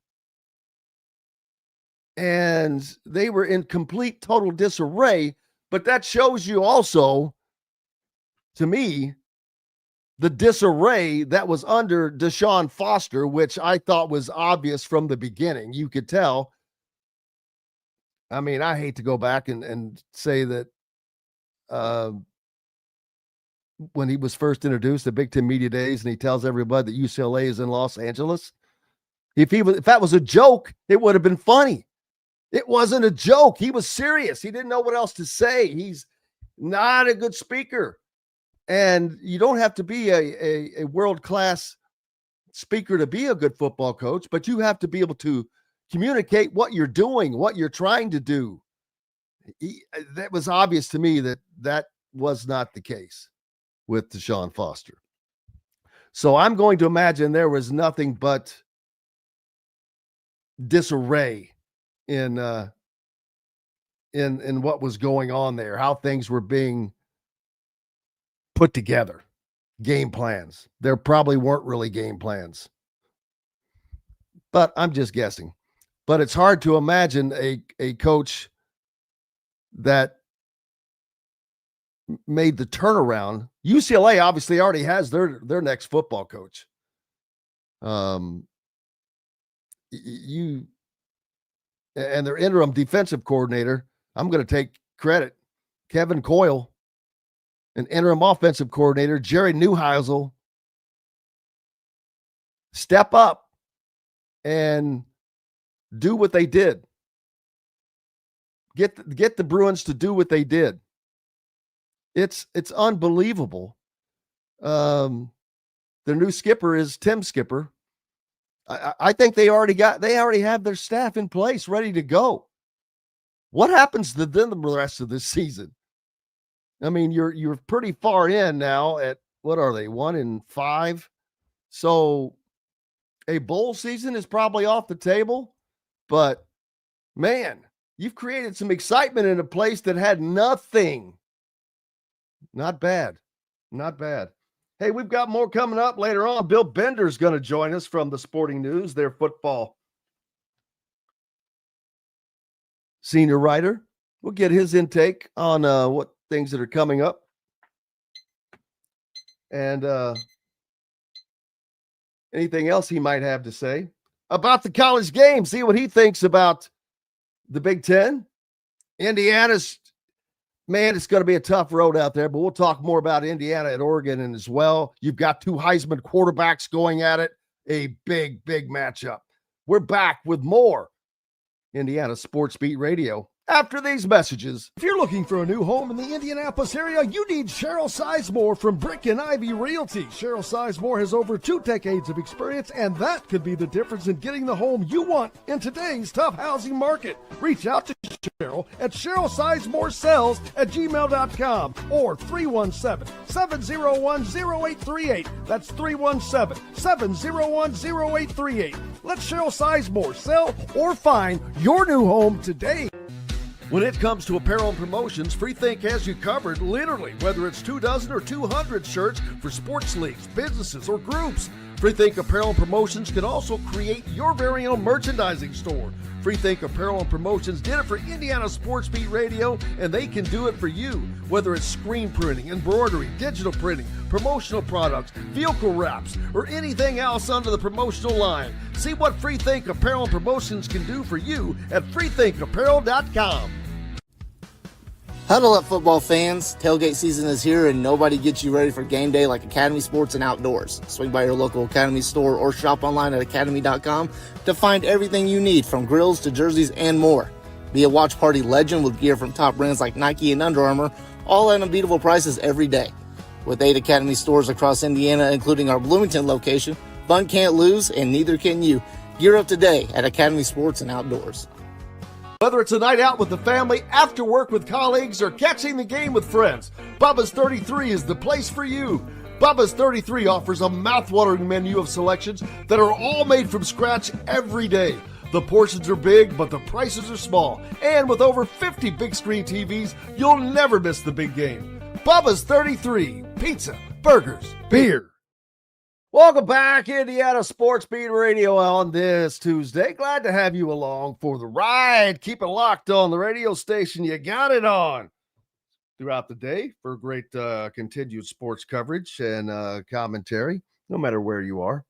And they were in complete, total disarray. But that shows you also, to me, the disarray that was under Deshaun Foster, which I thought was obvious from the beginning. You could tell. I mean, I hate to go back and say that when he was first introduced at Big Ten Media Days and he tells everybody that UCLA is in Los Angeles, if that was a joke, it would have been funny. It wasn't a joke. He was serious. He didn't know what else to say. He's not a good speaker. And you don't have to be a world-class speaker to be a good football coach, but you have to be able to communicate what you're doing, what you're trying to do. That was obvious to me that was not the case with Deshaun Foster. So I'm going to imagine there was nothing but disarray in what was going on there, how things were being put together, game plans. There probably weren't really game plans, but I'm just guessing. But it's hard to imagine a coach that made the turnaround. UCLA obviously already has their next football coach. You and their interim defensive coordinator, I'm going to take credit, Kevin Coyle, and interim offensive coordinator Jerry Neuheisel, step up and do what they did. Get the Bruins to do what they did. It's unbelievable. Their new skipper is Tim Skipper. I think they already have their staff in place, ready to go. What happens to them the rest of this season? I mean, you're pretty far in now at, what are they, 1-5? So a bowl season is probably off the table, but man, you've created some excitement in a place that had nothing. Not bad. Not bad. Hey, we've got more coming up later on. Bill Bender's going to join us from the Sporting News, their football senior writer. We'll get his intake on what things that are coming up. And anything else he might have to say about the college game. See what he thinks about the Big Ten. Indiana's, man, it's going to be a tough road out there, but we'll talk more about Indiana and Oregon and as well. You've got two Heisman quarterbacks going at it. A big, big matchup. We're back with more Indiana Sports Beat Radio after these messages. If you're looking for a new home in the Indianapolis area, you need Cheryl Sizemore from Brick and Ivy Realty. Cheryl Sizemore has over 2 decades of experience, and that could be the difference in getting the home you want in today's tough housing market. Reach out to Cheryl at CherylSizemore@gmail.com or 317-701-0838. That's 317-701-0838. Let Cheryl Sizemore sell or find your new home today. When it comes to apparel and promotions, FreeThink has you covered, literally, whether it's 24 or 200 shirts for sports leagues, businesses, or groups. FreeThink Apparel and Promotions can also create your very own merchandising store. FreeThink Apparel and Promotions did it for Indiana Sports Beat Radio, and they can do it for you. Whether it's screen printing, embroidery, digital printing, promotional products, vehicle wraps, or anything else under the promotional line. See what FreeThink Apparel and Promotions can do for you at freethinkapparel.com. Huddle up, football fans. Tailgate season is here, and nobody gets you ready for game day like Academy Sports and Outdoors. Swing by your local Academy store or shop online at academy.com to find everything you need, from grills to jerseys and more. Be a watch party legend with gear from top brands like Nike and Under Armour, all at unbeatable prices every day. With 8 Academy stores across Indiana, including our Bloomington location, fun can't lose, and neither can you. Gear up today at Academy Sports and Outdoors. Whether it's a night out with the family, after work with colleagues, or catching the game with friends, Bubba's 33 is the place for you. Bubba's 33 offers a mouthwatering menu of selections that are all made from scratch every day. The portions are big, but the prices are small. And with over 50 big screen TVs, you'll never miss the big game. Bubba's 33, pizza, burgers, beer. Welcome back, Indiana Sports Beat Radio on this Tuesday. Glad to have you along for the ride. Keep it locked on the radio station. You got it on throughout the day for great continued sports coverage and commentary, no matter where you are.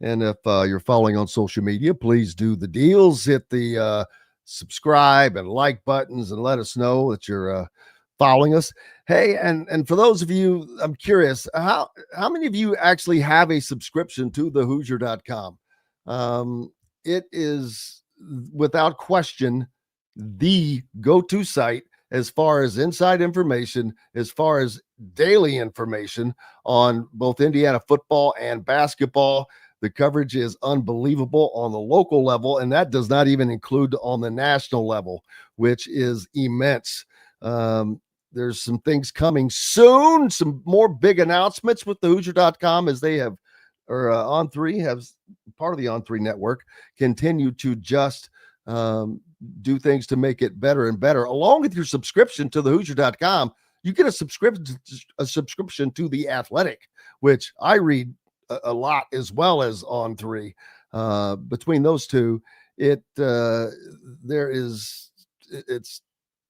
And if you're following on social media, please do the deals. Hit the subscribe and like buttons and let us know that you're following us. Hey, and for those of you, I'm curious, how many of you actually have a subscription to thehoosier.com? It is without question the go-to site as far as inside information, as far as daily information on both Indiana football and basketball. The coverage is unbelievable on the local level, and that does not even include on the national level, which is immense. There's some things coming soon, some more big announcements with the Hoosier.com as they have, or On3 has part of the On3 network, continue to just do things to make it better and better. Along with your subscription to the Hoosier.com, you get a subscription to The Athletic, which I read a lot as well as On3. Between those two, it's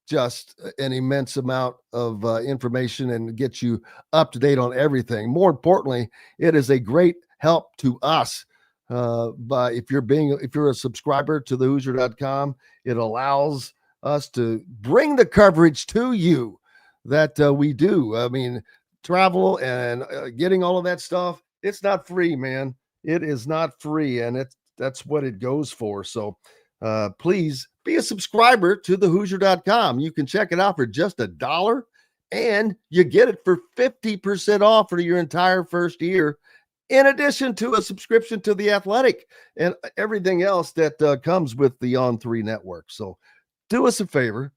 just an immense amount of information and gets you up to date on everything. More importantly, it is a great help to us. But if you're a subscriber to the Hoosier.com, it allows us to bring the coverage to you that we do. I mean, travel and getting all of that stuff, it's not free, man. It is not free, and that's what it goes for. So please be a subscriber to the Hoosier.com. You can check it out for just $1, and you get it for 50% off for your entire first year, in addition to a subscription to The Athletic and everything else that comes with the On3 network. So do us a favor.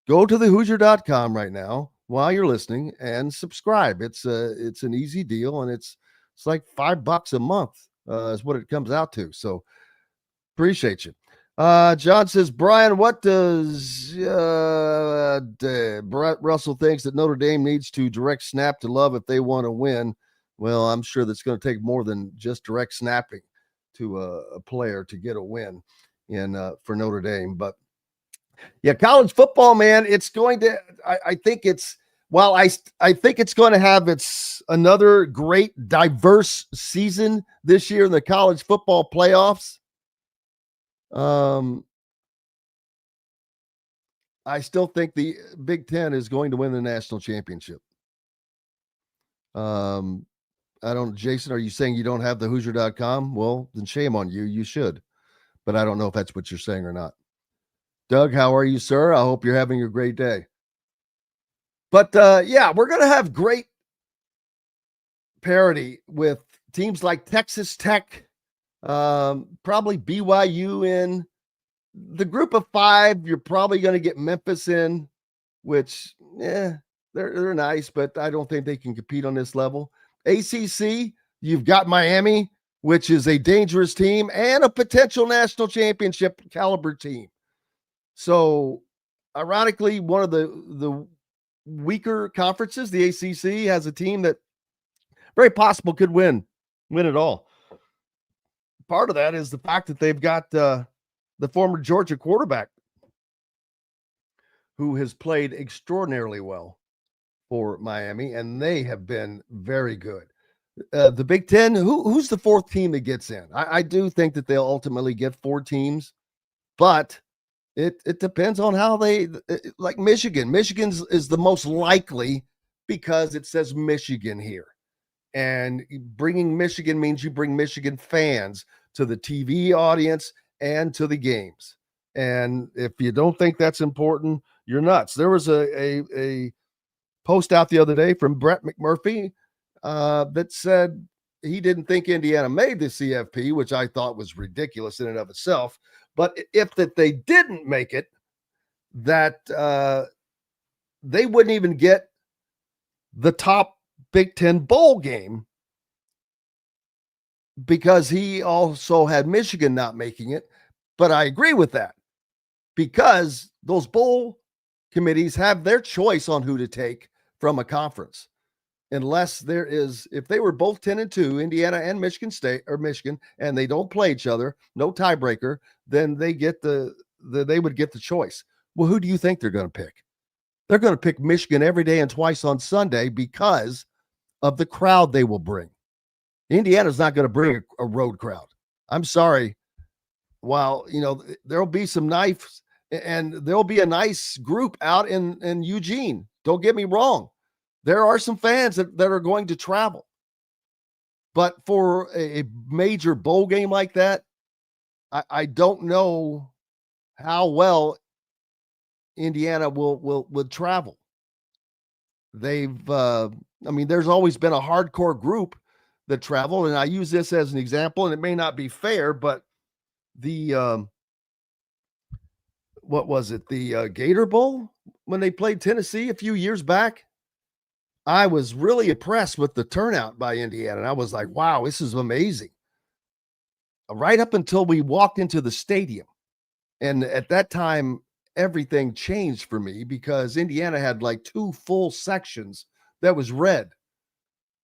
Go to the Hoosier.com right now while you're listening and subscribe. It's an easy deal, and it's like $5 a month is what it comes out to. So appreciate you. John says, Brian, what does Brett Russell thinks that Notre Dame needs to direct snap to Love if they want to win? Well, I'm sure that's going to take more than just direct snapping to a player to get a win for Notre Dame. But yeah, college football, man, it's going to, I think it's going to have another great diverse season this year in the college football playoffs. I still think the Big Ten is going to win the national championship. Jason, are you saying you don't have the Hoosier.com? Well, then shame on you. You should. But I don't know if that's what you're saying or not. Doug, how are you, sir? I hope you're having a great day. But yeah, we're going to have great parity with teams like Texas Tech, probably BYU in. The group of 5, you're probably going to get Memphis in, which, they're nice, but I don't think they can compete on this level. ACC, you've got Miami, which is a dangerous team and a potential national championship caliber team. So, ironically, one of the weaker conferences, the ACC, has a team that very possible could win it all. Part of that is the fact that they've got the former Georgia quarterback who has played extraordinarily well for Miami, and they have been very good. The Big Ten, who's the 4th team that gets in? I do think that they'll ultimately get 4 teams, but it depends on how they, like Michigan. Michigan's is the most likely because it says Michigan here. And bringing Michigan means you bring Michigan fans to the TV audience and to the games. And if you don't think that's important, you're nuts. There was a post out the other day from Brett McMurphy that said he didn't think Indiana made the CFP, which I thought was ridiculous in and of itself. But if that they didn't make it, that they wouldn't even get the top Big Ten bowl game, because he also had Michigan not making it. But I agree with that, because those bowl committees have their choice on who to take from a conference. Unless if they were both 10-2, Indiana and Michigan State or Michigan, and they don't play each other, no tiebreaker, then they would get the choice. Well, who do you think they're going to pick? They're going to pick Michigan every day and twice on Sunday because of the crowd they will bring. Indiana's not going to bring a road crowd. I'm sorry. While, there'll be some knives and there'll be a nice group out in Eugene. Don't get me wrong. There are some fans that are going to travel. But for a major bowl game like that, I don't know how well Indiana will travel. There's always been a hardcore group that travel. And I use this as an example, and it may not be fair, but the what was it? The Gator Bowl when they played Tennessee a few years back. I was really impressed with the turnout by Indiana. And I was like, wow, this is amazing. Right up until we walked into the stadium. And at that time, everything changed for me because Indiana had like 2 full sections that was red,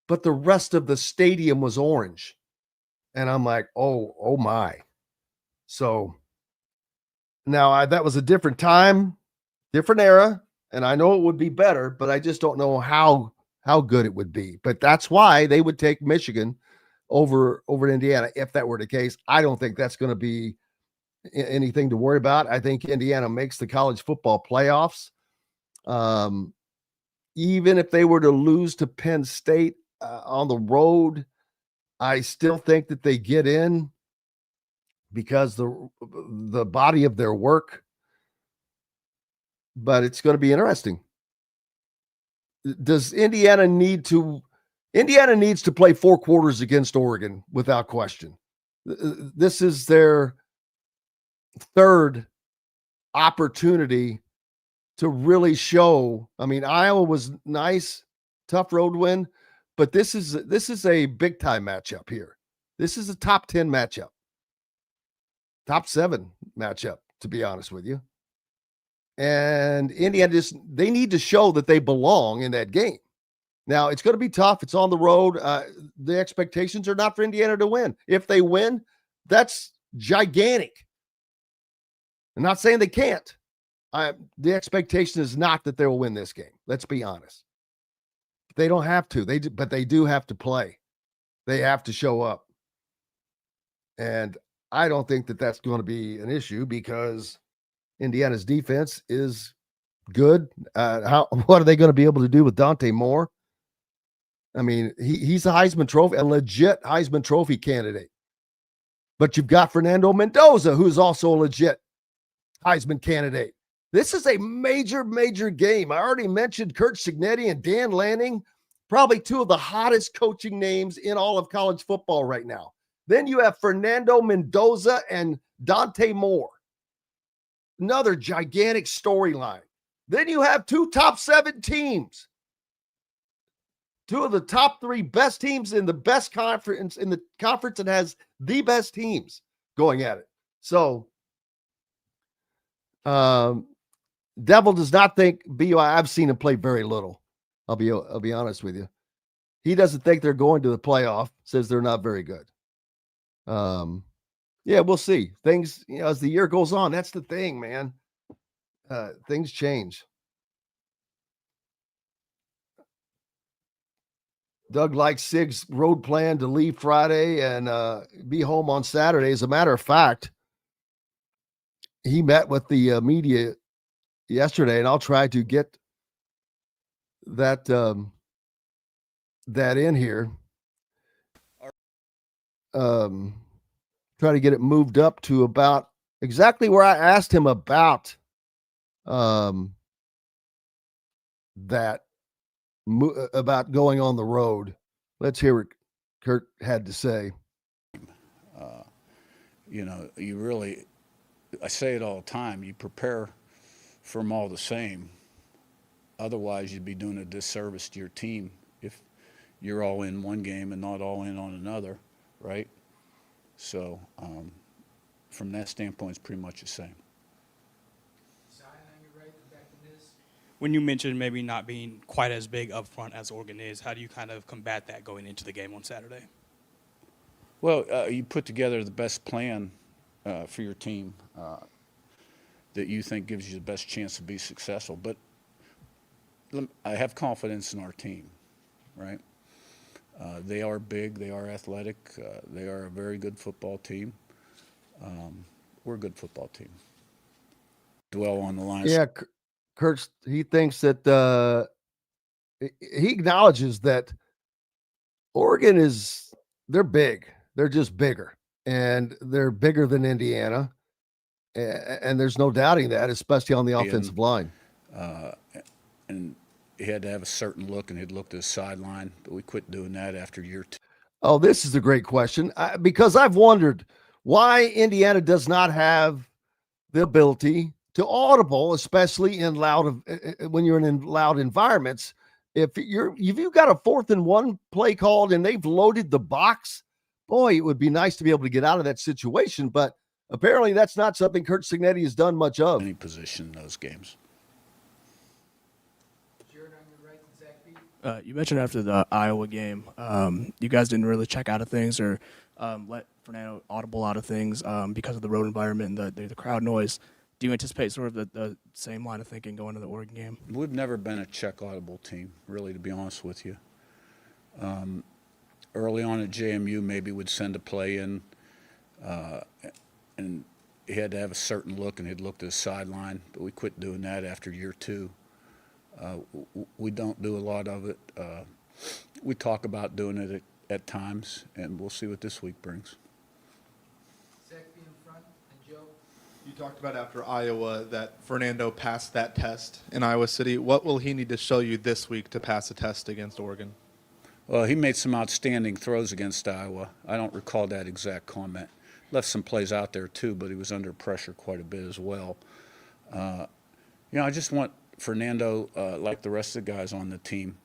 but the rest of the stadium was orange. And I'm like, oh my. So now that was a different time, different era, and I know it would be better, but I just don't know how good it would be. But that's why they would take Michigan over Indiana if that were the case. I don't think that's going to be anything to worry about. I think Indiana makes the college football playoffs. Even if they were to lose to Penn State on the road, I still think that they get in because the body of their work. But it's going to be interesting. Does Indiana needs to play 4 quarters against Oregon without question. This is their 3rd opportunity to really show. I mean, Iowa was nice, tough road win, but this is a big time matchup here. This is a top 10 matchup, top 7 matchup, to be honest with you. And Indiana they need to show that they belong in that game. Now, it's going to be tough. It's on the road. The expectations are not for Indiana to win. If they win, that's gigantic. I'm not saying they can't. The expectation is not that they will win this game. Let's be honest. They don't have to. But they do have to play. They have to show up. And I don't think that that's going to be an issue because Indiana's defense is good. What are they going to be able to do with Dante Moore? I mean, he's a Heisman Trophy, a legit Heisman Trophy candidate. But you've got Fernando Mandoza, who's also a legit Heisman candidate. This is a major, major game. I already mentioned Kurt Cignetti and Dan Lanning, probably 2 of the hottest coaching names in all of college football right now. Then you have Fernando Mandoza and Dante Moore. Another gigantic storyline. Then you have 2 top 7 teams. 2 of the top 3 best teams in the best conference, in the conference that has the best teams going at it. So, Devil does not think BYU. I've seen him play very little. I'll be honest with you. He doesn't think they're going to the playoff. Says they're not very good. Yeah, we'll see. Things, as the year goes on, that's the thing, man. Things change. Doug likes Sig's road plan to leave Friday and be home on Saturday. As a matter of fact, he met with the media yesterday, and I'll try to get that in here. Try to get it moved up to about exactly where I asked him about that about going on the road. Let's hear what Kurt had to say. You really, I say it all the time, you prepare for them all the same. Otherwise, you'd be doing a disservice to your team if you're all in one game and not all in on another, right? So from that standpoint, it's pretty much the same. When you mentioned maybe not being quite as big up front as Oregon is, how do you kind of combat that going into the game on Saturday? Well, you put together the best plan for your team that you think gives you the best chance to be successful. But I have confidence in our team, right? They are big, they are athletic, they are a very good football team. We're a good football team. Dwell on the line. Yeah, Kurt, he thinks that he acknowledges that Oregon they're big. They're just bigger, and they're bigger than Indiana. And there's no doubting that, especially on the offensive line. And he had to have a certain look, and he'd looked at the sideline, but we quit doing that after year 2. Oh, this is a great question because I've wondered why Indiana does not have the ability to audible, especially in when you're in loud environments. If you've got a 4th and 1 play called and they've loaded the box, boy, it would be nice to be able to get out of that situation. But apparently, that's not something Kurt Cignetti has done much of. Any position in those games. You mentioned after the Iowa game, you guys didn't really check out of things or let Fernando audible out of things because of the road environment and the crowd noise. Do you anticipate sort of the same line of thinking going to the Oregon game? We've never been a check audible team, really, to be honest with you. Early on at JMU, maybe we'd send a play in, and he had to have a certain look, and he'd look to the sideline, but we quit doing that after year 2. We don't do a lot of it. We talk about doing it at times, and we'll see what this week brings. You talked about after Iowa that Fernando passed that test in Iowa City. What will he need to show you this week to pass a test against Oregon? Well, he made some outstanding throws against Iowa. I don't recall that exact comment. Left some plays out there too, but he was under pressure quite a bit as well. I just want Fernando, like the rest of the guys on the team,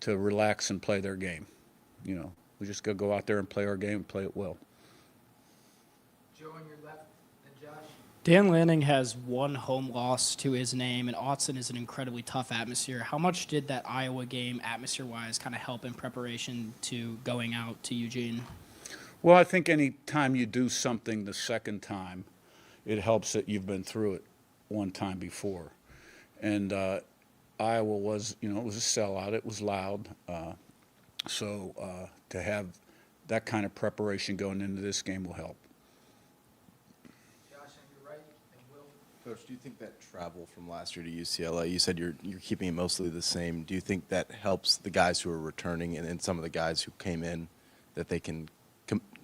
to relax and play their game. We just got to go out there and play our game and play it well. Joe on your left, and Josh. Dan Lanning has one home loss to his name, and Autzen is an incredibly tough atmosphere. How much did that Iowa game, atmosphere-wise, kind of help in preparation to going out to Eugene? Well, I think any time you do something the second time, it helps that you've been through it one time before. And Iowa was, it was a sellout. It was loud. So to have that kind of preparation going into this game will help. Coach, do you think that travel from last year to UCLA, you said you're keeping it mostly the same. Do you think that helps the guys who are returning and some of the guys who came in, that they can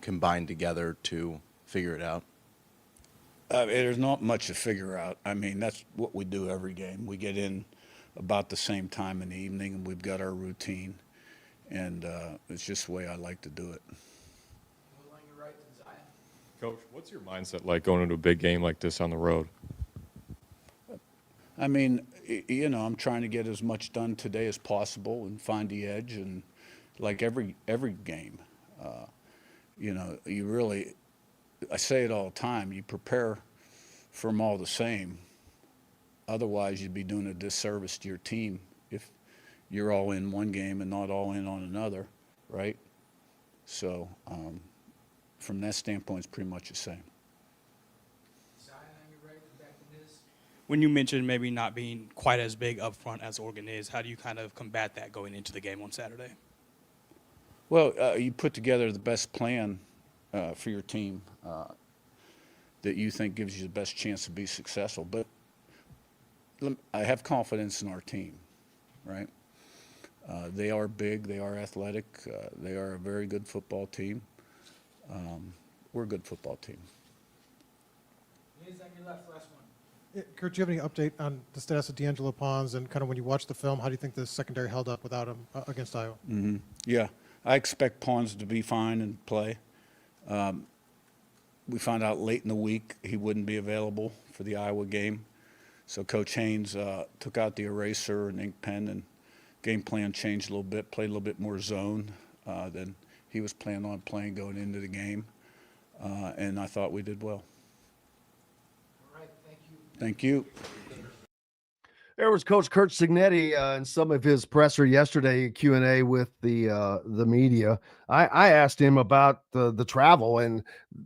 combine together to figure it out? There's not much to figure out. I mean, that's what we do every game. We get in about the same time in the evening, and we've got our routine. And it's just the way I like to do it. Coach, what's your mindset like going into a big game like this on the road? I mean, I'm trying to get as much done today as possible and find the edge. And like every game, you really, I say it all the time, you prepare for them all the same. Otherwise, you'd be doing a disservice to your team if you're all in one game and not all in on another, right? So from that standpoint, it's pretty much the same. When you mentioned maybe not being quite as big up front as Oregon is, how do you kind of combat that going into the game on Saturday? Well, you put together the best plan for your team that you think gives you the best chance to be successful. But I have confidence in our team, right? They are big, they are athletic, they are a very good football team. We're a good football team. Liz on your left, last one. Kurt, do you have any update on the status of D'Angelo Pons, and kind of when you watch the film, how do you think the secondary held up without him against Iowa? Mm-hmm. Yeah, I expect Pons to be fine and play. We found out late in the week he wouldn't be available for the Iowa game. So Coach Haynes took out the eraser and ink pen, and game plan changed a little bit, played a little bit more zone than he was planning on playing going into the game. And I thought we did well. All right, thank you. Thank you. There was Coach Kurt Cignetti in some of his presser yesterday Q&A with the media. I asked him about the travel, and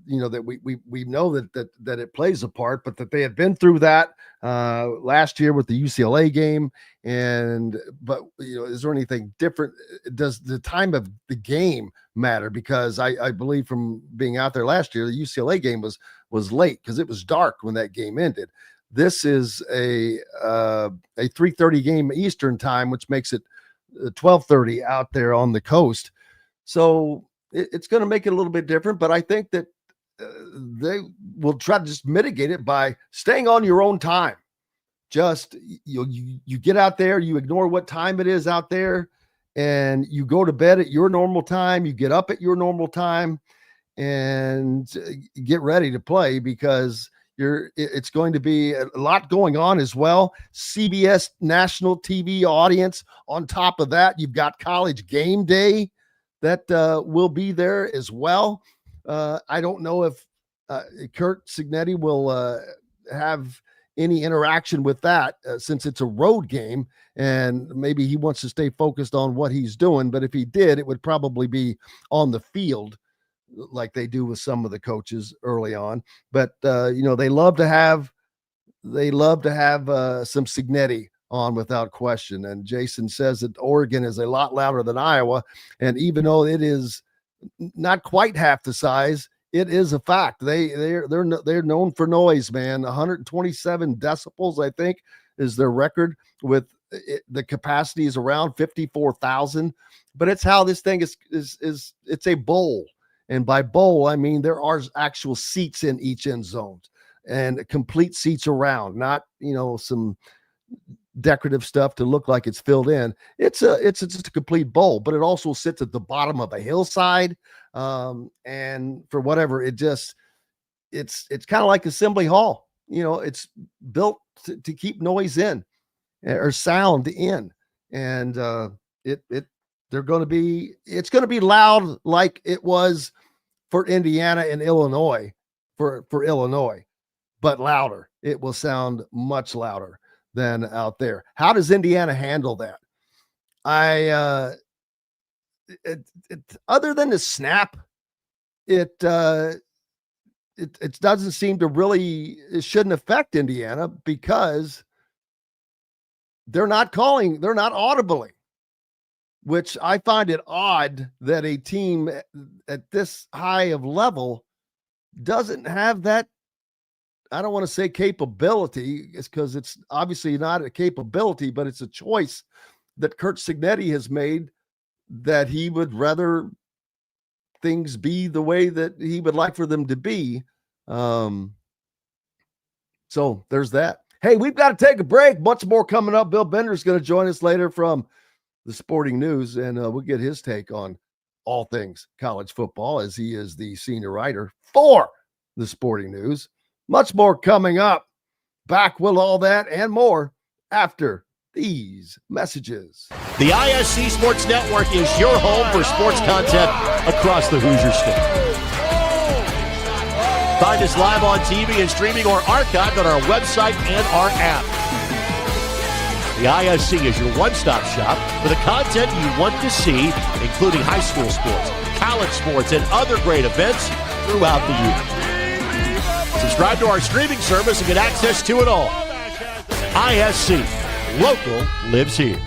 that we know that it plays a part, but that they had been through that last year with the UCLA game. But is there anything different? Does the time of the game matter? Because I believe from being out there last year, the UCLA game was late because it was dark when that game ended. This is a 3:30 game Eastern time, which makes it 12:30 out there on the coast. So it's going to make it a little bit different, but I think that they will try to just mitigate it by staying on your own time. Just you get out there, you ignore what time it is out there, and you go to bed at your normal time, you get up at your normal time, and get ready to play, because it's going to be a lot going on as well. CBS national TV audience. On top of that, you've got College Game Day that will be there as well. I don't know if Kurt Cignetti will have any interaction with that since it's a road game, and maybe he wants to stay focused on what he's doing. But if he did, it would probably be on the field, like they do with some of the coaches early on. But they love to have some Cignetti on without question. And Jason says that Oregon is a lot louder than Iowa, and even though it is not quite half the size, it is a fact. They're known for noise, man. 127 decibels, I think, is their record. With the capacity is around 54,000. But it's how this thing is it's a bowl. And by bowl, I mean there are actual seats in each end zone and complete seats around, not, some decorative stuff to look like it's filled in. It's just a complete bowl, but it also sits at the bottom of a hillside. And for whatever, it's kind of like Assembly Hall. It's built to keep noise in or sound in. And it's going to be loud like it was for Indiana and Illinois, for Illinois, but louder. It will sound much louder than out there. How does Indiana handle that? Other than the snap, it doesn't seem to really, it shouldn't affect Indiana, because they're not audibly, which I find it odd that a team at this high of level doesn't have that. I don't want to say capability, because it's obviously not a capability, but it's a choice that Kurt Cignetti has made, that he would rather things be the way that he would like for them to be. So there's that. Hey, we've got to take a break. Much more coming up. Bill Bender's going to join us later from the Sporting News, and we'll get his take on all things college football, as he is the senior writer for the Sporting News. Much more coming up. Back with all that and more after these messages. The ISC Sports Network is your home for sports content across the Hoosier State. Find us live on TV and streaming, or archived on our website and our app. The ISC is your one-stop shop for the content you want to see, including high school sports, college sports, and other great events throughout the year. Subscribe to our streaming service and get access to it all. ISC. Local lives here.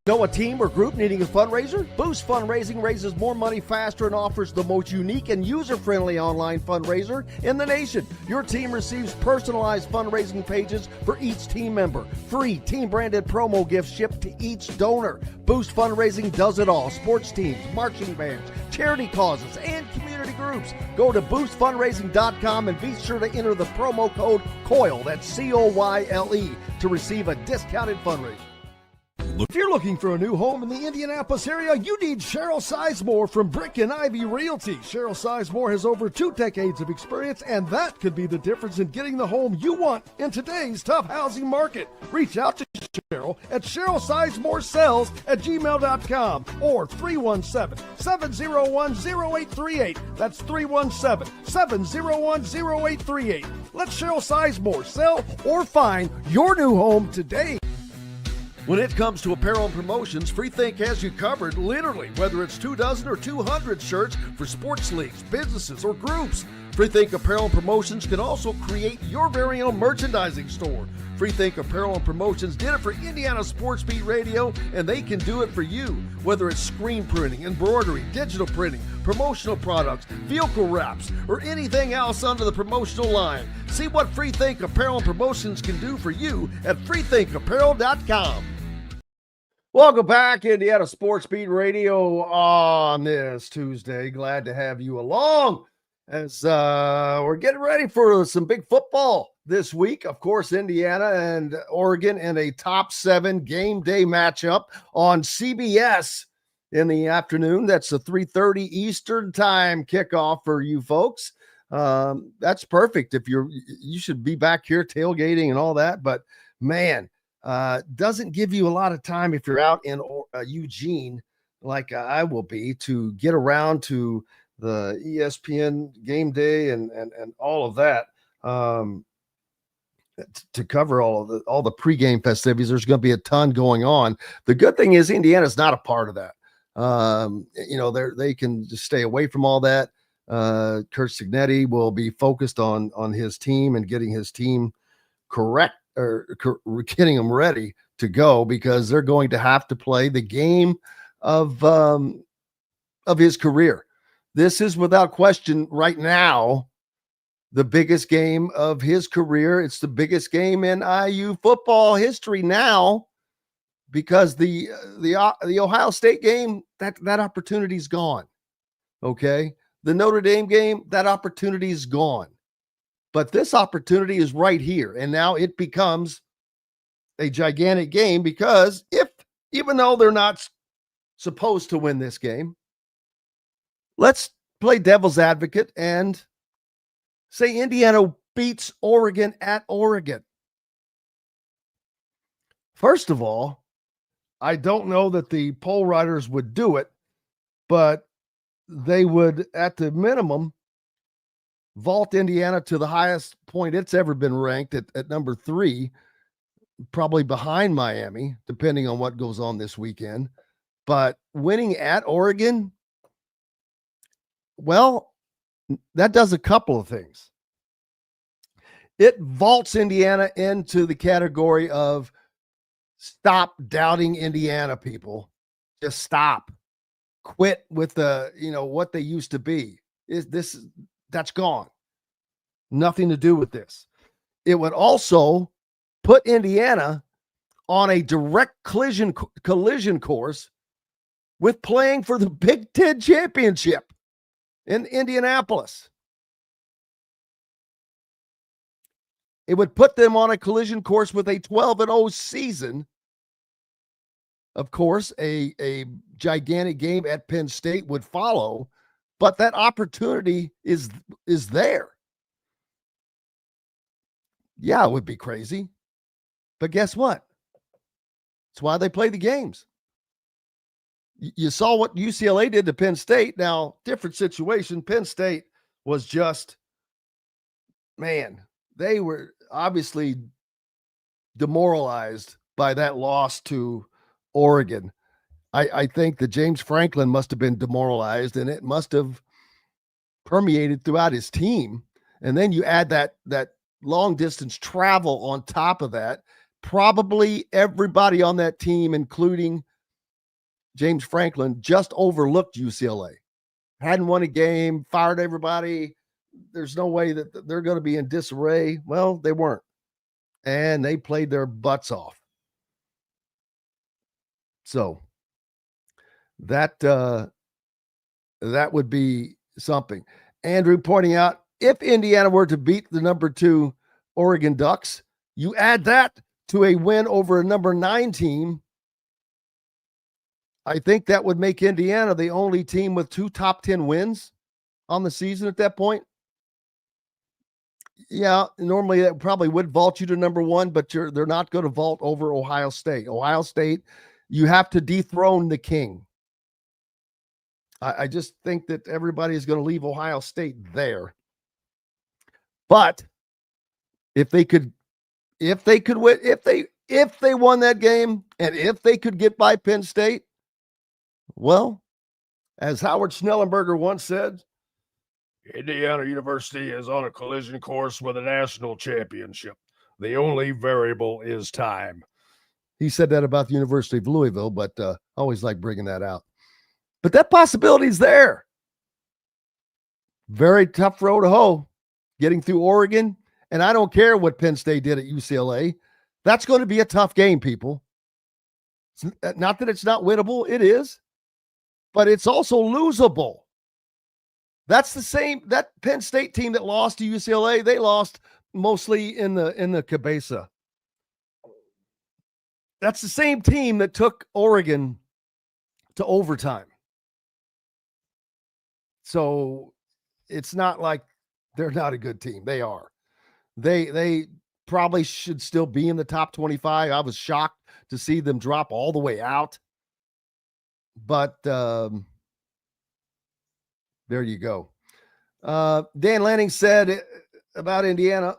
Know a team or group needing a fundraiser? Boost Fundraising raises more money faster and offers the most unique and user-friendly online fundraiser in the nation. Your team receives personalized fundraising pages for each team member. Free team-branded promo gifts shipped to each donor. Boost Fundraising does it all. Sports teams, marching bands, charity causes, and community groups. Go to boostfundraising.com and be sure to enter the promo code COYLE, that's COYLE, to receive a discounted fundraiser. If you're looking for a new home in the Indianapolis area, you need Cheryl Sizemore from Brick and Ivy Realty. Cheryl Sizemore has over 2 decades of experience, and that could be the difference in getting the home you want in today's tough housing market. Reach out to Cheryl at CherylSizemore@gmail.com or 317-701-0838. That's 317-701-0838. Let Cheryl Sizemore sell or find your new home today. When it comes to apparel and promotions, Freethink has you covered, literally, whether it's 24 or 200 shirts for sports leagues, businesses, or groups. Freethink Apparel and Promotions can also create your very own merchandising store. Freethink Apparel and Promotions did it for Indiana Sports Beat Radio, and they can do it for you. Whether it's screen printing, embroidery, digital printing, promotional products, vehicle wraps, or anything else under the promotional line. See what Freethink Apparel and Promotions can do for you at freethinkapparel.com. Welcome back, Indiana Sports Beat Radio on this Tuesday. Glad to have you along as we're getting ready for some big football this week. Of course, Indiana and Oregon in a top 7 game day matchup on CBS in the afternoon. That's a 3:30 Eastern time kickoff for you folks. That's perfect. You should be back here tailgating and all that, but man, doesn't give you a lot of time if you're out in Eugene, like I will be, to get around to the ESPN game day and all of that. To cover all the pregame festivities, there's going to be a ton going on. The good thing is Indiana's not a part of that. They can just stay away from all that. Kurt Cignetti will be focused on his team and getting his team correct, or getting them ready to go, because they're going to have to play the game of his career. This is without question right now the biggest game of his career. It's the biggest game in IU football history now, because the Ohio State game, that opportunity's gone. Okay. The Notre Dame game, that opportunity's gone. But this opportunity is right here. And now it becomes a gigantic game, because even though they're not supposed to win this game, let's play devil's advocate and say Indiana beats Oregon at Oregon. First of all, I don't know that the poll writers would do it, but they would, at the minimum, vault Indiana to the highest point it's ever been ranked at number 3, probably behind Miami, depending on what goes on this weekend. But winning at Oregon, well, that does a couple of things. It vaults Indiana into the category of stop doubting Indiana, people. Just stop. Quit with what they used to be. That's gone. Nothing to do with this. It would also put Indiana on a direct collision course with playing for the Big Ten championship in Indianapolis. It would put them on a collision course with a 12-0 season. Of course, a gigantic game at Penn State would follow, but that opportunity is there. Yeah, it would be crazy. But guess what? That's why they play the games. You saw what UCLA did to Penn State. Now, different situation. Penn State was just, man, they were obviously demoralized by that loss to Oregon. I think that James Franklin must have been demoralized, and it must have permeated throughout his team. And then you add that long distance travel on top of that. Probably everybody on that team, including James Franklin, just overlooked UCLA. Hadn't won a game, fired everybody. There's no way that they're going to be in disarray. Well, they weren't. And they played their butts off. So that would be something. Andrew pointing out, if Indiana were to beat the number 2 Oregon Ducks, you add that to a win over a number 9 team, I think that would make Indiana the only team with 2 top 10 wins on the season at that point. Yeah, normally that probably would vault you to number 1, but they're not going to vault over Ohio State. Ohio State, you have to dethrone the king. I just think that everybody is going to leave Ohio State there. But if they won that game, and if they could get by Penn State, well, as Howard Schnellenberger once said, Indiana University is on a collision course with a national championship. The only variable is time. He said that about the University of Louisville, but I always like bringing that out. But that possibility is there. Very tough row to hoe, getting through Oregon. And I don't care what Penn State did at UCLA. That's going to be a tough game, people. It's not that it's not winnable. It is. But it's also losable. That's the same, that Penn State team that lost to UCLA, they lost mostly in the cabeza. That's the same team that took Oregon to overtime. So it's not like they're not a good team. They are. They probably should still be in the top 25. I was shocked to see them drop all the way out. But there you go. Dan Lanning said about Indiana,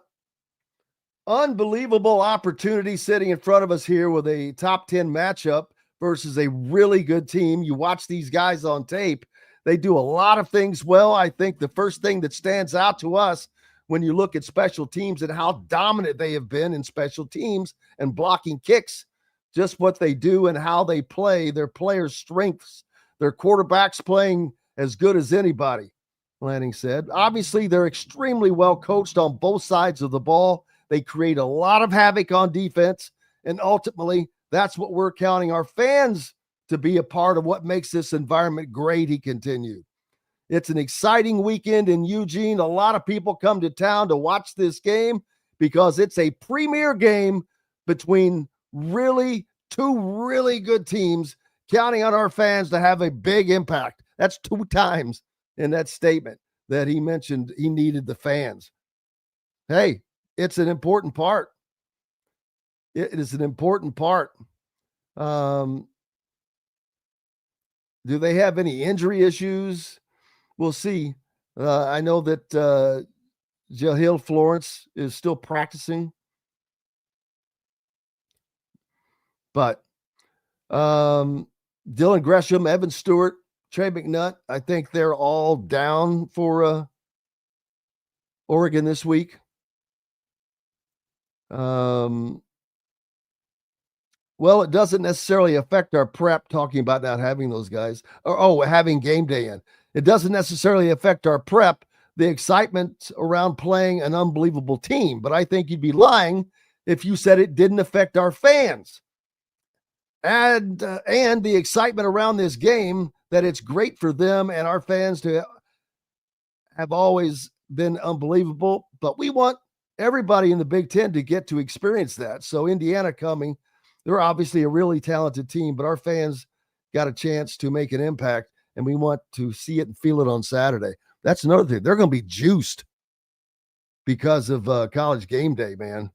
unbelievable opportunity sitting in front of us here with a top 10 matchup versus a really good team. You watch these guys on tape. They do a lot of things well. I think the first thing that stands out to us when you look at special teams and how dominant they have been in special teams and blocking kicks, just what they do and how they play, their players' strengths, their quarterbacks playing as good as anybody, Lanning said. Obviously, they're extremely well coached on both sides of the ball. They create a lot of havoc on defense, and ultimately, that's what we're counting our fans to be a part of what makes this environment great, he continued. It's an exciting weekend in Eugene. A lot of people come to town to watch this game because it's a premier game between two really good teams, counting on our fans to have a big impact. That's 2 times in that statement that he mentioned he needed the fans. Hey, it's an important part. It is an important part. Do they have any injury issues? We'll see. I know that Jahil Florence is still practicing. But Dylan Gresham, Evan Stewart, Trey McNutt, I think they're all down for Oregon this week. Well, it doesn't necessarily affect our prep, talking about not having those guys, or having game day in. It doesn't necessarily affect our prep, the excitement around playing an unbelievable team. But I think you'd be lying if you said it didn't affect our fans. And the excitement around this game, that it's great for them and our fans to have always been unbelievable. But we want everybody in the Big Ten to get to experience that. So Indiana coming, they're obviously a really talented team, but our fans got a chance to make an impact, and we want to see it and feel it on Saturday. That's another thing. They're going to be juiced because of college game day, man.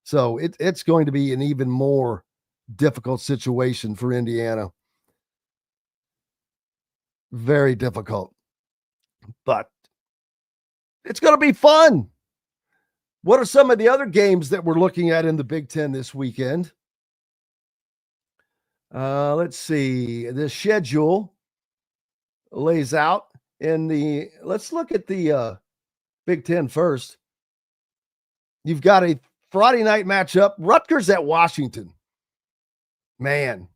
So it's going to be an even more difficult situation for Indiana. Very difficult. But it's going to be fun. What are some of the other games that we're looking at in the Big Ten this weekend? Let's see. The schedule lays out let's look at the Big Ten first. You've got a Friday night matchup, Rutgers at Washington. Man,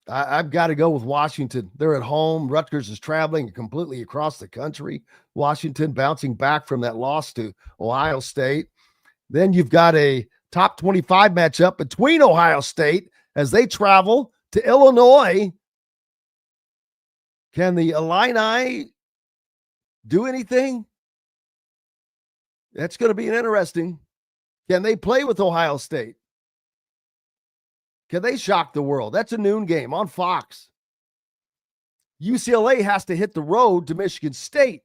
I've got to go with Washington. They're at home. Rutgers is traveling completely across the country. Washington bouncing back from that loss to Ohio State. Then you've got a top 25 matchup between Ohio State as they travel to Illinois. Can the Illini do anything? That's going to be interesting. Can they play with Ohio State? Can they shock the world? That's a noon game on Fox. UCLA has to hit the road to Michigan State.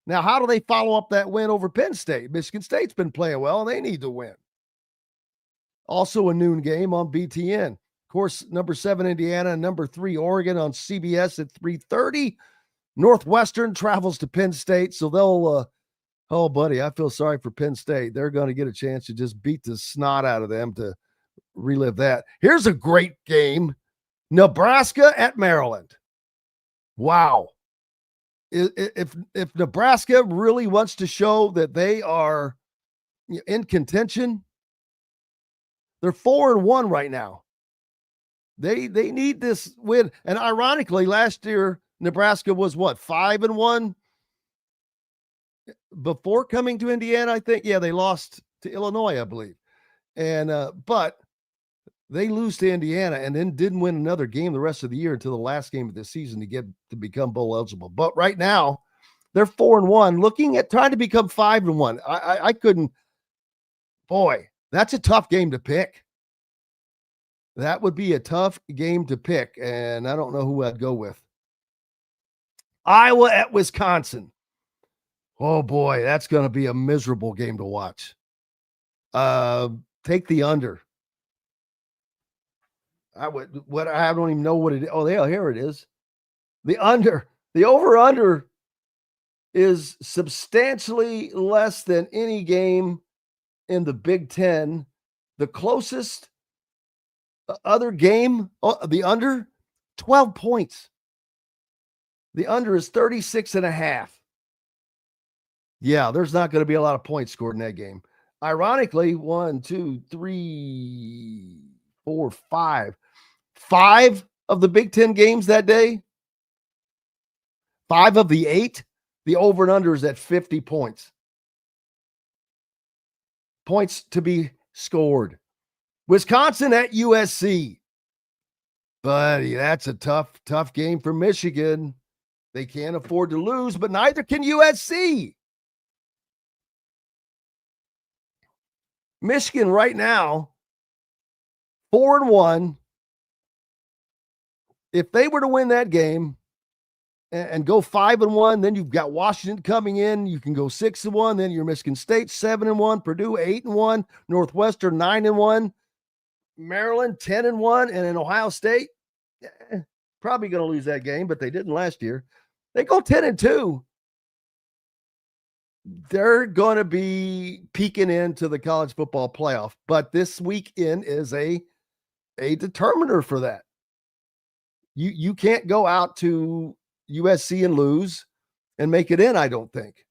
Now, how do they follow up that win over Penn State? Michigan State's been playing well, and they need to win. Also a noon game on BTN. Of course, number 7, Indiana, and number 3, Oregon on CBS at 3:30. Northwestern travels to Penn State, so they'll, oh, buddy, I feel sorry for Penn State. They're going to get a chance to just beat the snot out of them to relive that. Here's a great game. Nebraska at Maryland. Wow. If Nebraska really wants to show that they are in contention, they're 4-1 right now. They need this win. And ironically, last year, Nebraska was what, 5-1 before coming to Indiana, I think. Yeah, they lost to Illinois, I believe. And but they lose to Indiana and then didn't win another game the rest of the year until the last game of the season to become bowl eligible. But right now, they're 4-1, looking at trying to become 5-1. I couldn't. Boy, that's a tough game to pick. That would be a tough game to pick, and I don't know who I'd go with. Iowa at Wisconsin. Oh, boy, that's going to be a miserable game to watch. Take the under. I don't even know what it is. Oh, yeah, here it is. The over-under is substantially less than any game in the Big Ten. The closest other game, the under, 12 points. The under is 36.5. Yeah, there's not going to be a lot of points scored in that game. Ironically, 1, 2, 3, 4, 5. 5 of the Big Ten games that day, 5 of the 8, the over and under is at 50 points. Points to be scored. Wisconsin at USC. Buddy, that's a tough game for Michigan. They can't afford to lose, but neither can USC. Michigan right now, 4-1. If they were to win that game and go 5-1, then you've got Washington coming in. You can go 6-1. Then you're Michigan State 7-1, Purdue 8-1, Northwestern 9-1, Maryland 10-1, and in Ohio State, probably going to lose that game, but they didn't last year. They go 10-2. They're going to be peeking into the college football playoff, but this weekend is a determiner for that. You can't go out to USC and lose and make it in, I don't think.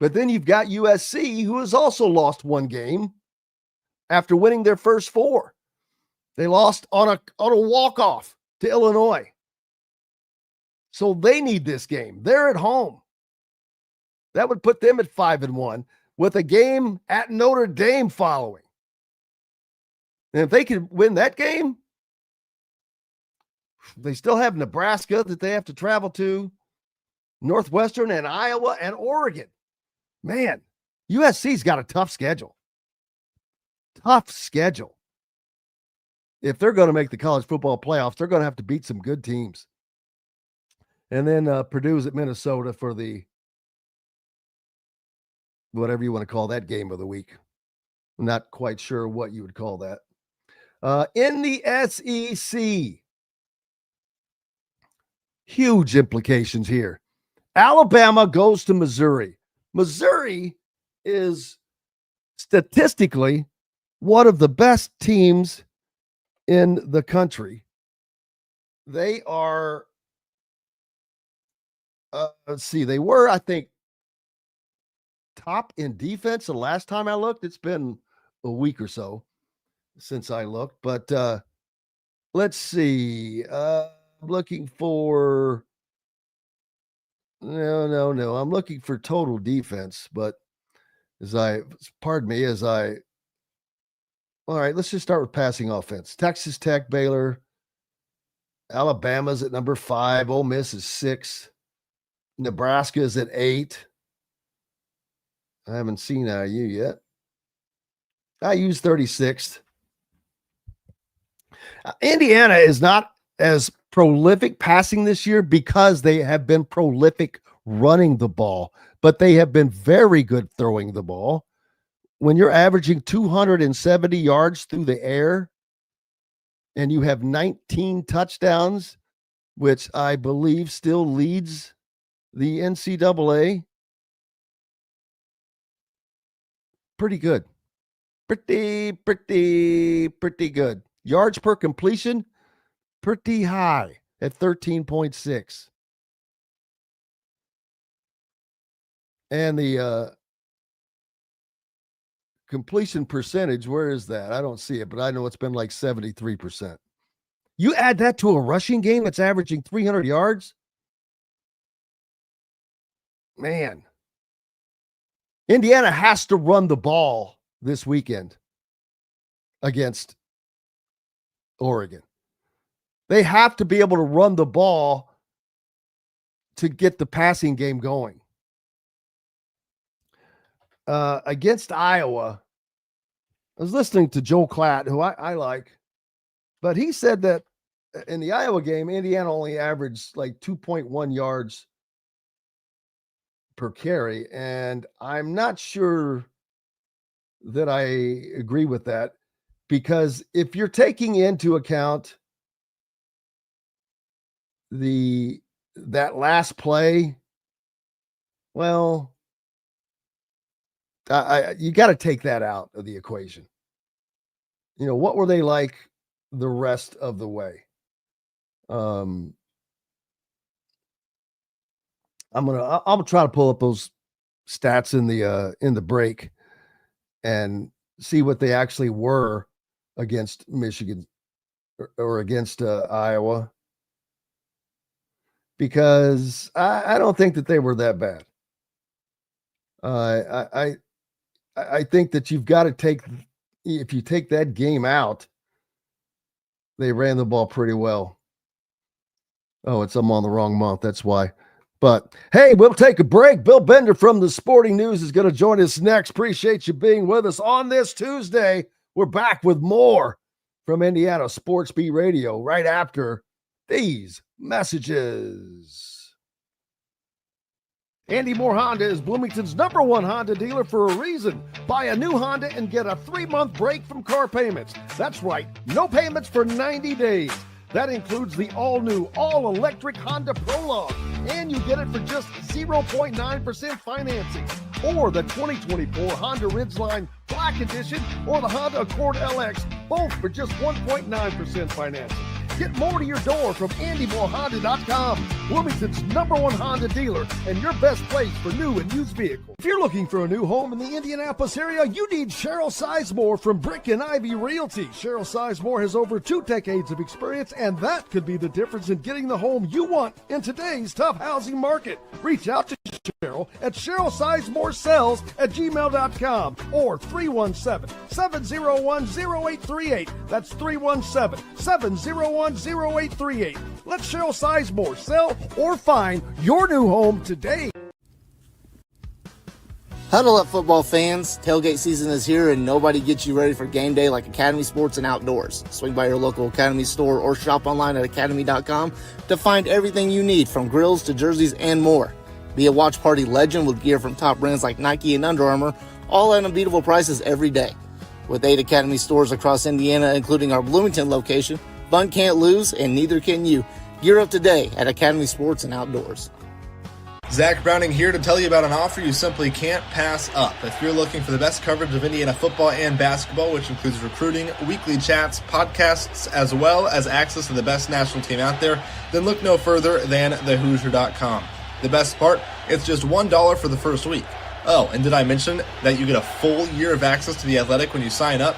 But then you've got USC, who has also lost one game after winning their first 4. They lost on a walk-off to Illinois. So they need this game. They're at home. That would put them at 5-1 with a game at Notre Dame following. And if they could win that game, they still have Nebraska that they have to travel to, Northwestern and Iowa and Oregon. Man, USC's got a tough schedule. Tough schedule. If they're going to make the college football playoffs, they're going to have to beat some good teams. And then Purdue's at Minnesota for the whatever you want to call that game of the week. I'm not quite sure what you would call that. In the SEC, huge implications here. Alabama goes to Missouri. Missouri is statistically one of the best teams in the country. They are, they were, I think, top in defense. The last time I looked, it's been a week or so since I looked, but let's see. I'm looking for, no. I'm looking for total defense, but all right, let's just start with passing offense. Texas Tech, Baylor, Alabama's at number 5. Ole Miss is 6. Nebraska is at 8. I haven't seen IU yet. IU's 36th. Indiana is not as prolific passing this year because they have been prolific running the ball, but they have been very good throwing the ball. When you're averaging 270 yards through the air and you have 19 touchdowns, which I believe still leads the NCAA, pretty good. Pretty good. Yards per completion, pretty high at 13.6. And the completion percentage, where is that? I don't see it, but I know it's been like 73%. You add that to a rushing game that's averaging 300 yards. Man. Indiana has to run the ball this weekend against Oregon. They have to be able to run the ball to get the passing game going. Against Iowa, I was listening to Joel Klatt, who I like. But he said that in the Iowa game, Indiana only averaged like 2.1 yards per carry. And I'm not sure that I agree with that, because if you're taking into account that last play, well, you got to take that out of the equation. You know, what were they like the rest of the way? I'm gonna try to pull up those stats in the break and see what they actually were against Michigan or against Iowa, because I don't think that they were that bad. I think that you've got to if you take that game out, they ran the ball pretty well. Oh, I'm on the wrong month. That's why. But hey, we'll take a break. Bill Bender from the Sporting News is going to join us next. Appreciate you being with us on this Tuesday. We're back with more from Indiana Sports Beat Radio right after these messages. Andy Moore Honda is Bloomington's #1 Honda dealer for a reason. Buy a new Honda and get a 3-month break from car payments. That's right, no payments for 90 days. That includes the all-new, all-electric Honda Prologue, and you get it for just 0.9% financing. Or the 2024 Honda Ridgeline Black Edition or the Honda Accord LX, both for just 1.9% financing. Get more to your door from AndyMooreHonda.com, Bloomington's #1 Honda dealer and your best place for new and used vehicles. If you're looking for a new home in the Indianapolis area, you need Cheryl Sizemore from Brick and Ivy Realty. Cheryl Sizemore has over 2 decades of experience, and that could be the difference in getting the home you want in today's tough housing market. Reach out to Cheryl at CherylSizemooreSells@gmail.com or 317-701-0838. That's 317-701-0838. Let Cheryl Sizemore sell or find your new home today. Huddle up, football fans. Tailgate season is here, and nobody gets you ready for game day like Academy Sports and Outdoors. Swing by your local Academy store or shop online at academy.com to find everything you need, from grills to jerseys and more. Be a watch party legend with gear from top brands like Nike and Under Armour, all at unbeatable prices every day. With 8 Academy stores across Indiana, including our Bloomington location, fun can't lose, and neither can you. Gear up today at Academy Sports and Outdoors. Zach Browning here to tell you about an offer you simply can't pass up. If you're looking for the best coverage of Indiana football and basketball, which includes recruiting, weekly chats, podcasts, as well as access to the best national team out there, then look no further than thehoosier.com. The best part, it's just $1 for the first week. Oh, and did I mention that you get a full year of access to The Athletic when you sign up?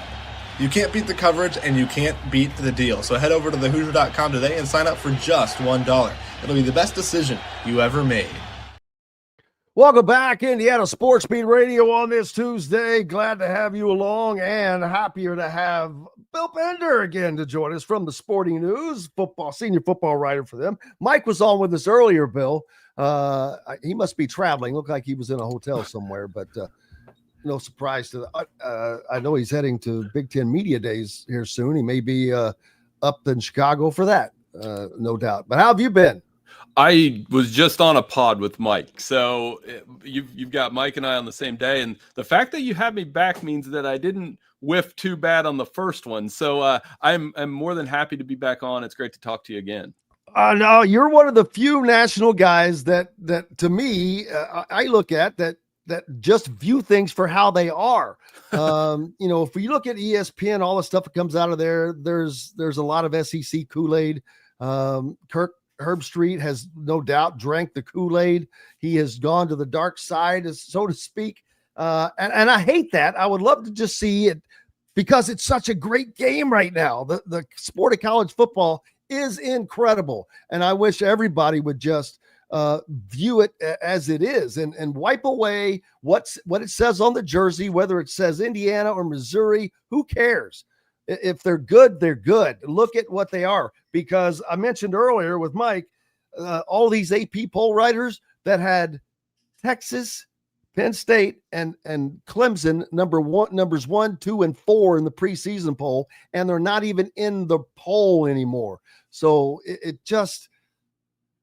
You can't beat the coverage, and you can't beat the deal. So head over to thehoosier.com today and sign up for just $1. It'll be the best decision you ever made. Welcome back, Indiana Sports Beat Radio on this Tuesday. Glad to have you along, and happier to have Bill Bender again to join us from the Sporting News, senior football writer for them. Mike was on with us earlier, Bill. He must be traveling. Looked like he was in a hotel somewhere, but no surprise to that. I know he's heading to Big Ten Media Days here soon. He may be up in Chicago for that, no doubt. But how have you been? I was just on a pod with Mike. So you've got Mike and I on the same day. And the fact that you have me back means that I didn't whiff too bad on the first one. So I'm more than happy to be back on. It's great to talk to you again. No, you're one of the few national guys that to me, I look at that just view things for how they are. If you look at ESPN, all the stuff that comes out of there, there's a lot of SEC Kool-Aid. Herbstreit has no doubt drank the Kool-Aid. He has gone to the dark side, so to speak. And I hate that. I would love to just see it, because it's such a great game right now. The sport of college football is incredible. And I wish everybody would just view it as it is and wipe away what it says on the jersey, whether it says Indiana or Missouri. Who cares? If they're good, they're good. Look at what they are, because I mentioned earlier with Mike, all these AP poll writers that had Texas, Penn State and Clemson, numbers 1, 2, and 4 in the preseason poll, and they're not even in the poll anymore. So it just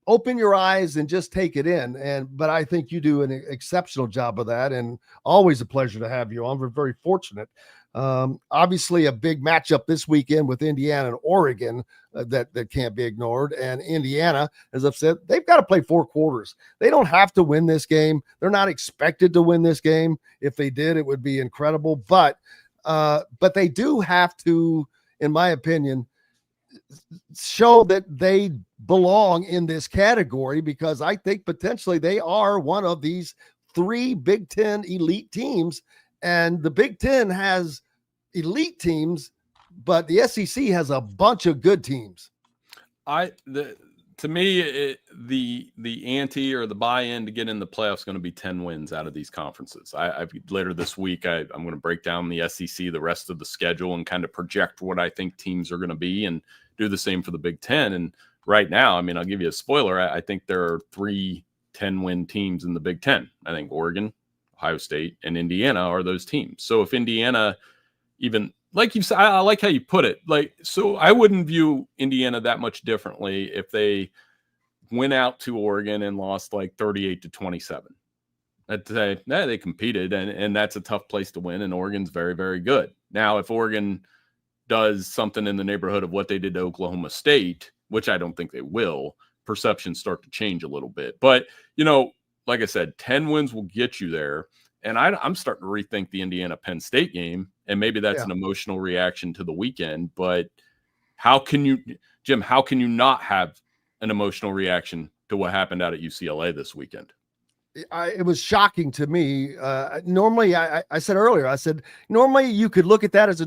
open your eyes and just take it in. But I think you do an exceptional job of that, and always a pleasure to have you on. We're very fortunate. Obviously a big matchup this weekend with Indiana and Oregon that can't be ignored. And Indiana, as I've said, they've got to play 4 quarters. They don't have to win this game. They're not expected to win this game. If they did, it would be incredible. But they do have to, in my opinion, show that they belong in this category, because I think potentially they are one of these 3 Big Ten elite teams. And the Big Ten has elite teams, but the SEC has a bunch of good teams. To me, the ante or the buy-in to get in the playoffs is going to be 10 wins out of these conferences. Later this week, I'm going to break down the SEC, the rest of the schedule, and kind of project what I think teams are going to be, and do the same for the Big Ten. And right now, I mean, I'll give you a spoiler. I think there are 3 10-win teams in the Big Ten. I think Oregon, Ohio State, and Indiana are those teams. So if Indiana, even like you said, I like how you put it. So I wouldn't view Indiana that much differently if they went out to Oregon and lost like 38-27. I'd say, they competed, and that's a tough place to win. And Oregon's very, very good. Now, if Oregon does something in the neighborhood of what they did to Oklahoma State, which I don't think they will, perceptions start to change a little bit. But, like I said, 10 wins will get you there. And I'm starting to rethink the Indiana-Penn State game, and maybe that's an emotional reaction to the weekend. But how can you not have an emotional reaction to what happened out at UCLA this weekend? It was shocking to me. Normally, I said earlier, normally you could look at that as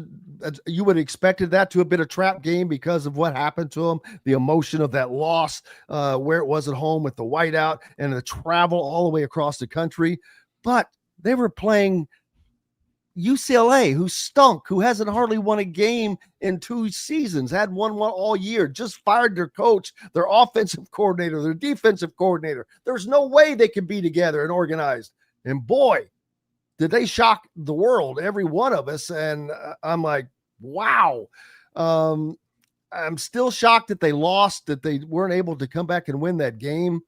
you would have expected that to have been a trap game because of what happened to them, the emotion of that loss, where it was at home with the whiteout and the travel all the way across the country. But they were playing UCLA, who stunk, who hasn't hardly won a game in 2 seasons, had won one all year, just fired their coach, their offensive coordinator, their defensive coordinator. There's no way they can be together and organized. And boy, did they shock the world, every one of us. And I'm like, wow. I'm still shocked that they lost, that they weren't able to come back and win that game.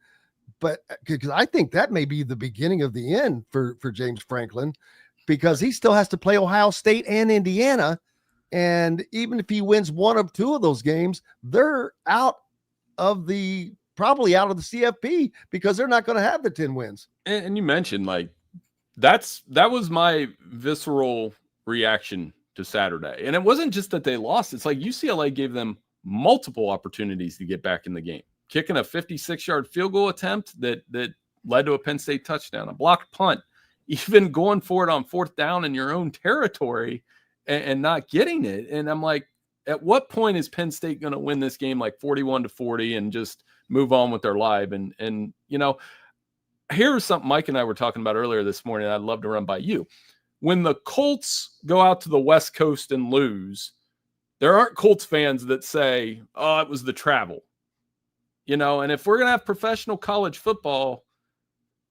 But because I think that may be the beginning of the end for James Franklin, because he still has to play Ohio State and Indiana. And even if he wins 1 of 2 of those games, they're probably out of the CFP, because they're not going to have the 10 wins. And you mentioned that was my visceral reaction to Saturday. And it wasn't just that they lost. It's like UCLA gave them multiple opportunities to get back in the game, kicking a 56-yard field goal attempt that led to a Penn State touchdown, a blocked punt, even going for it on 4th down in your own territory and not getting it. And I'm like, at what point is Penn State going to win this game like 41-40 and just move on with their life? And here's something Mike and I were talking about earlier this morning I'd love to run by you. When the Colts go out to the West Coast and lose, there aren't Colts fans that say, oh, it was the travel. And if we're going to have professional college football,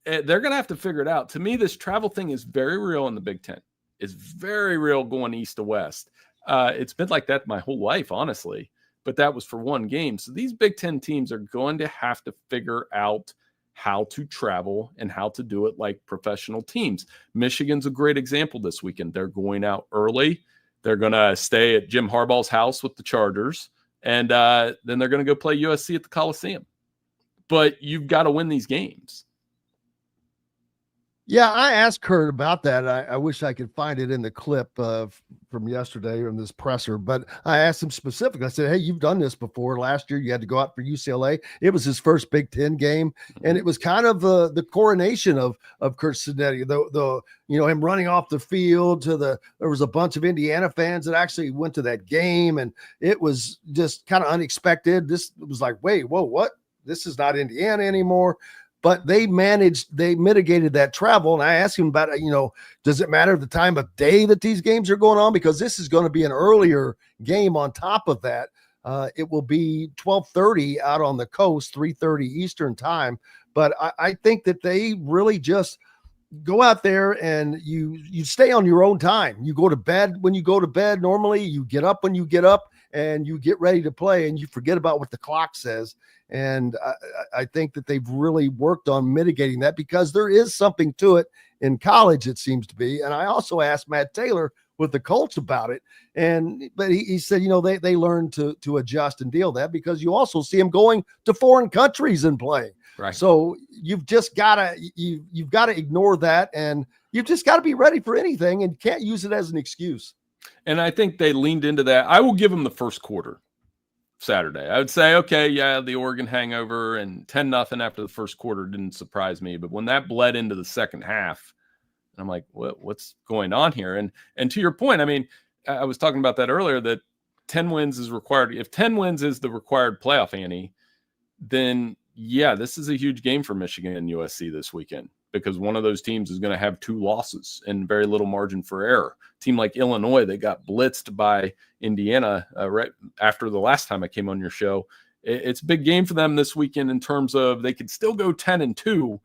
they're going to have to figure it out. To me, this travel thing is very real in the Big Ten. It's very real going east to west. It's been like that my whole life, honestly, but that was for 1 game. So these Big Ten teams are going to have to figure out how to travel and how to do it like professional teams. Michigan's a great example this weekend. They're going out early. They're going to stay at Jim Harbaugh's house with the Chargers, and then they're going to go play USC at the Coliseum. But you've got to win these games. Yeah, I asked Kurt about that. I wish I could find it in the clip from yesterday in this presser, but I asked him specifically. I said, hey, you've done this before. Last year, you had to go out for UCLA. It was his first Big Ten game, and it was kind of the coronation of Kurt Cignetti. Him running off the field there was a bunch of Indiana fans that actually went to that game, and it was just kind of unexpected. This was like, wait, whoa, what? This is not Indiana anymore. But they mitigated that travel. And I asked him about, does it matter the time of day that these games are going on? Because this is going to be an earlier game on top of that. It will be 12:30 out on the coast, 3:30 Eastern time. But I think that they really just go out there and you stay on your own time. You go to bed when you go to bed. Normally you get up when you get up and you get ready to play, and you forget about what the clock says. And I think that they've really worked on mitigating that, because there is something to it in college, it seems to be. And I also asked Matt Taylor with the Colts about it. But he said, they learn to adjust and deal with that, because you also see them going to foreign countries and playing. Right. So you've just you've got to ignore that, and you've just got to be ready for anything, and can't use it as an excuse. And I think they leaned into that. I will give them the first quarter Saturday. I would say, okay, yeah, the Oregon hangover and 10-0 after the first quarter didn't surprise me. But when that bled into the second half, I'm like, what's going on here? And to your point, I mean, I was talking about that earlier, that 10 wins is required. If 10 wins is the required playoff, Annie, then yeah, this is a huge game for Michigan and USC this weekend, because one of those teams is going to have 2 losses and very little margin for error. A team like Illinois, they got blitzed by Indiana right after the last time I came on your show. It's a big game for them this weekend in terms of they could still go 10-2,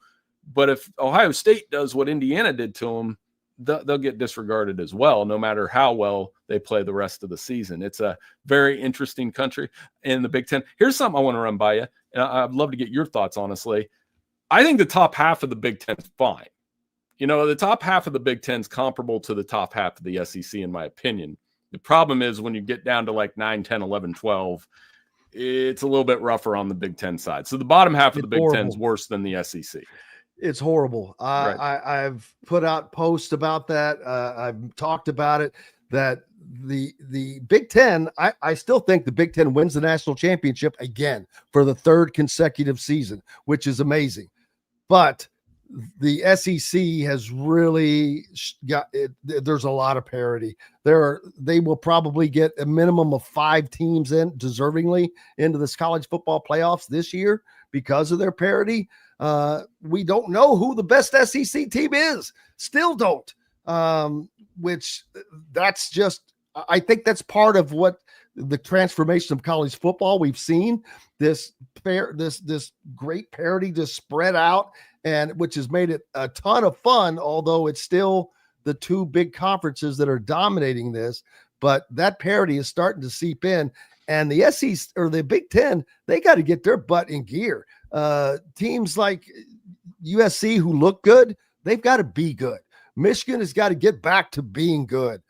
but if Ohio State does what Indiana did to them, they'll get disregarded as well, no matter how well they play the rest of the season. It's a very interesting country in the Big Ten. Here's something I want to run by you, and I'd love to get your thoughts, honestly. I think the top half of the Big Ten is fine. The top half of the Big Ten is comparable to the top half of the SEC, in my opinion. The problem is when you get down to like 9, 10, 11, 12, it's a little bit rougher on the Big Ten side. So the bottom half of the Big Ten is worse than the SEC. It's horrible. Right. I've put out posts about that. I've talked about it, that the Big Ten, I still think the Big Ten wins the national championship again for the 3rd consecutive season, which is amazing. But the SEC has really got it. There's a lot of parity. They will probably get a minimum of 5 teams in deservingly into this college football playoffs this year because of their parity. We don't know who the best SEC team is. Still don't. Which that's just, I think that's part of what the transformation of college football we've seen. This great parity just spread out, and which has made it a ton of fun, although it's still the 2 big conferences that are dominating this. But that parity is starting to seep in, and the SEC or the Big Ten, they got to get their butt in gear. Teams like USC who look good, they've got to be good. Michigan has got to get back to being good.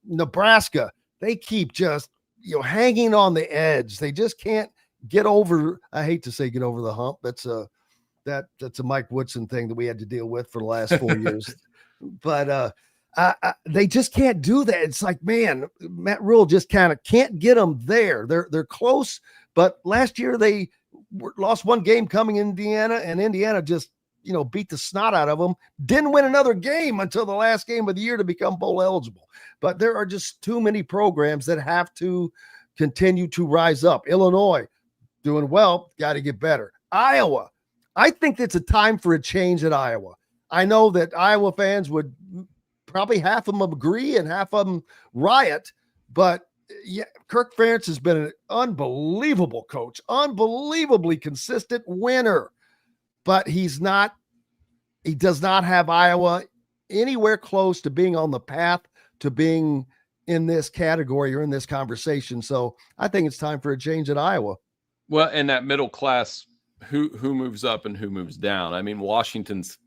Nebraska, they keep just hanging on the edge. They just can't get over. I hate to say get over the hump. That's a Mike Woodson thing that we had to deal with for the last 4 years. But they just can't do that. It's like, man, Matt Rule just kind of can't get them there. They're close, but last year they lost 1 game coming in Indiana, and Indiana just beat the snot out of them. Didn't win another game until the last game of the year to become bowl eligible. But there are just too many programs that have to continue to rise up. Illinois doing well, got to get better. Iowa, I think it's a time for a change at Iowa. I know that Iowa fans would probably half of them agree and half of them riot, but yeah, Kirk Ferentz has been an unbelievable coach, unbelievably consistent winner, but he does not have Iowa anywhere close to being on the path to being in this category or in this conversation. So I think it's time for a change at Iowa. Well, and that middle class, who moves up and who moves down? I mean, Washington's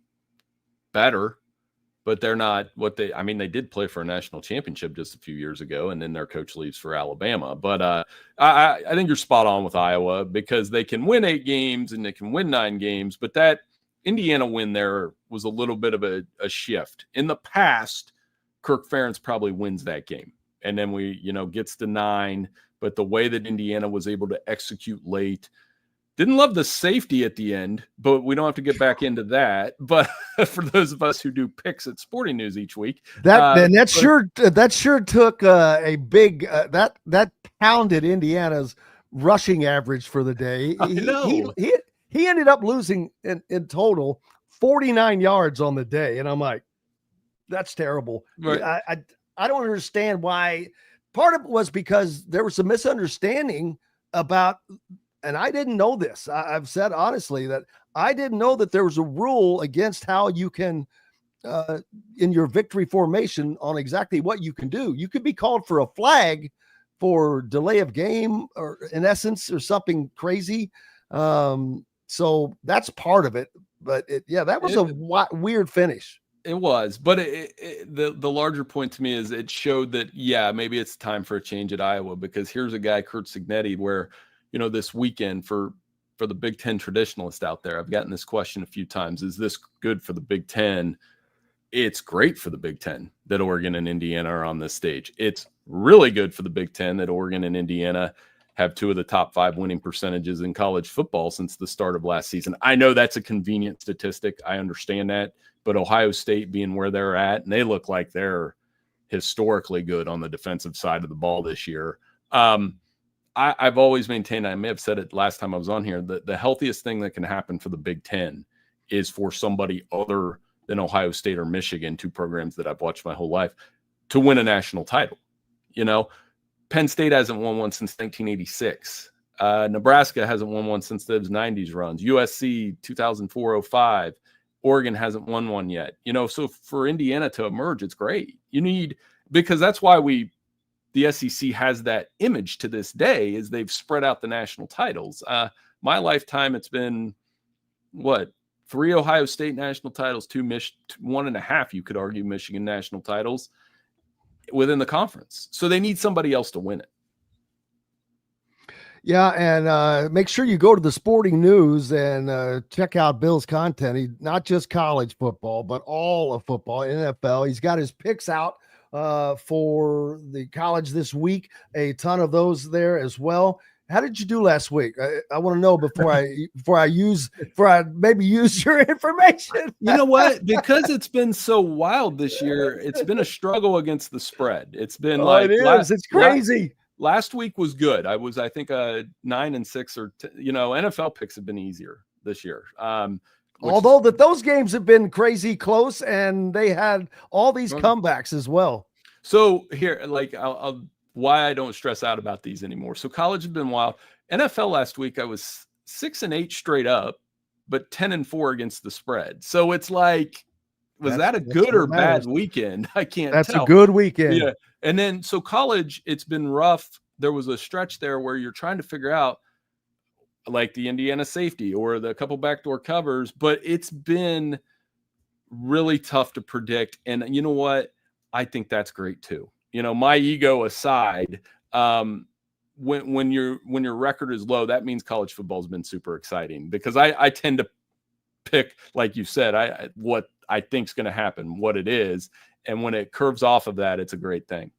better, but they're not what they did play for a national championship just a few years ago, and then their coach leaves for Alabama. But I think you're spot on with Iowa, because they can win 8 games and they can win 9 games, but that Indiana win there was a little bit of a shift. In the past, Kirk Ferentz probably wins that game, and then gets to 9, but the way that Indiana was able to execute late, didn't love the safety at the end, but we don't have to get back into that. But for those of us who do picks at Sporting News each week, that sure took a big that pounded Indiana's rushing average for the day. He ended up losing in total 49 yards on the day, and I'm like, that's terrible. Right. I don't understand why. Part of it was because there was some misunderstanding about and I didn't know this. I've said honestly that I didn't know that there was a rule against how you can, in your victory formation, on exactly what you can do. You could be called for a flag for delay of game, or in essence, or something crazy. So that's part of it. But that was a weird finish. It was, but the larger point to me is it showed that, maybe it's time for a change at Iowa, because here's a guy, Curt Cignetti, where, this weekend for the Big Ten traditionalist out there, I've gotten this question a few times. Is this good for the Big Ten? It's great for the Big Ten that Oregon and Indiana are on this stage. It's really good for the Big Ten that Oregon and Indiana have 2 of the top 5 winning percentages in college football since the start of last season. I know that's a convenient statistic. I understand that. But Ohio State being where they're at, and they look like they're historically good on the defensive side of the ball this year. I've always maintained, I may have said it last time I was on here, that the healthiest thing that can happen for the Big Ten is for somebody other than Ohio State or Michigan, 2 programs that I've watched my whole life, to win a national title. Penn State hasn't won one since 1986. Nebraska hasn't won one since those 90s runs. USC 2004-05. Oregon hasn't won one yet. So for Indiana to emerge, it's great. Because that's why the SEC has that image to this day, is they've spread out the national titles. My lifetime, it's been 3 Ohio State national titles, 2 1.5, you could argue, Michigan national titles within the conference. So they need somebody else to win it. Yeah, and make sure you go to the Sporting News and check out Bill's content. He not just college football, but all of football, NFL. He's got his picks out for the college this week. A ton of those there as well. How did you do last week? I want to know before I maybe use your information. You know what? Because it's been so wild this year, it's been a struggle against the spread. It's been it's crazy. Last week was good. I think 9-6 or NFL picks have been easier this year. Although those games have been crazy close, and they had all these comebacks as well. So here, why I don't stress out about these anymore. So college has been wild. NFL last week, I was 6-8 straight up, but 10-4 against the spread. So it's was that a good or bad weekend? I can't tell. That's a good weekend. Yeah. And then, so college, it's been rough. There was a stretch there where you're trying to figure out the Indiana safety or the couple backdoor covers, but it's been really tough to predict. And you know what? I think that's great too. My ego aside, when your record is low, that means college football has been super exciting, because I tend to pick, like you said, what I think is going to happen, what it is. And when it curves off of that, it's a great thing.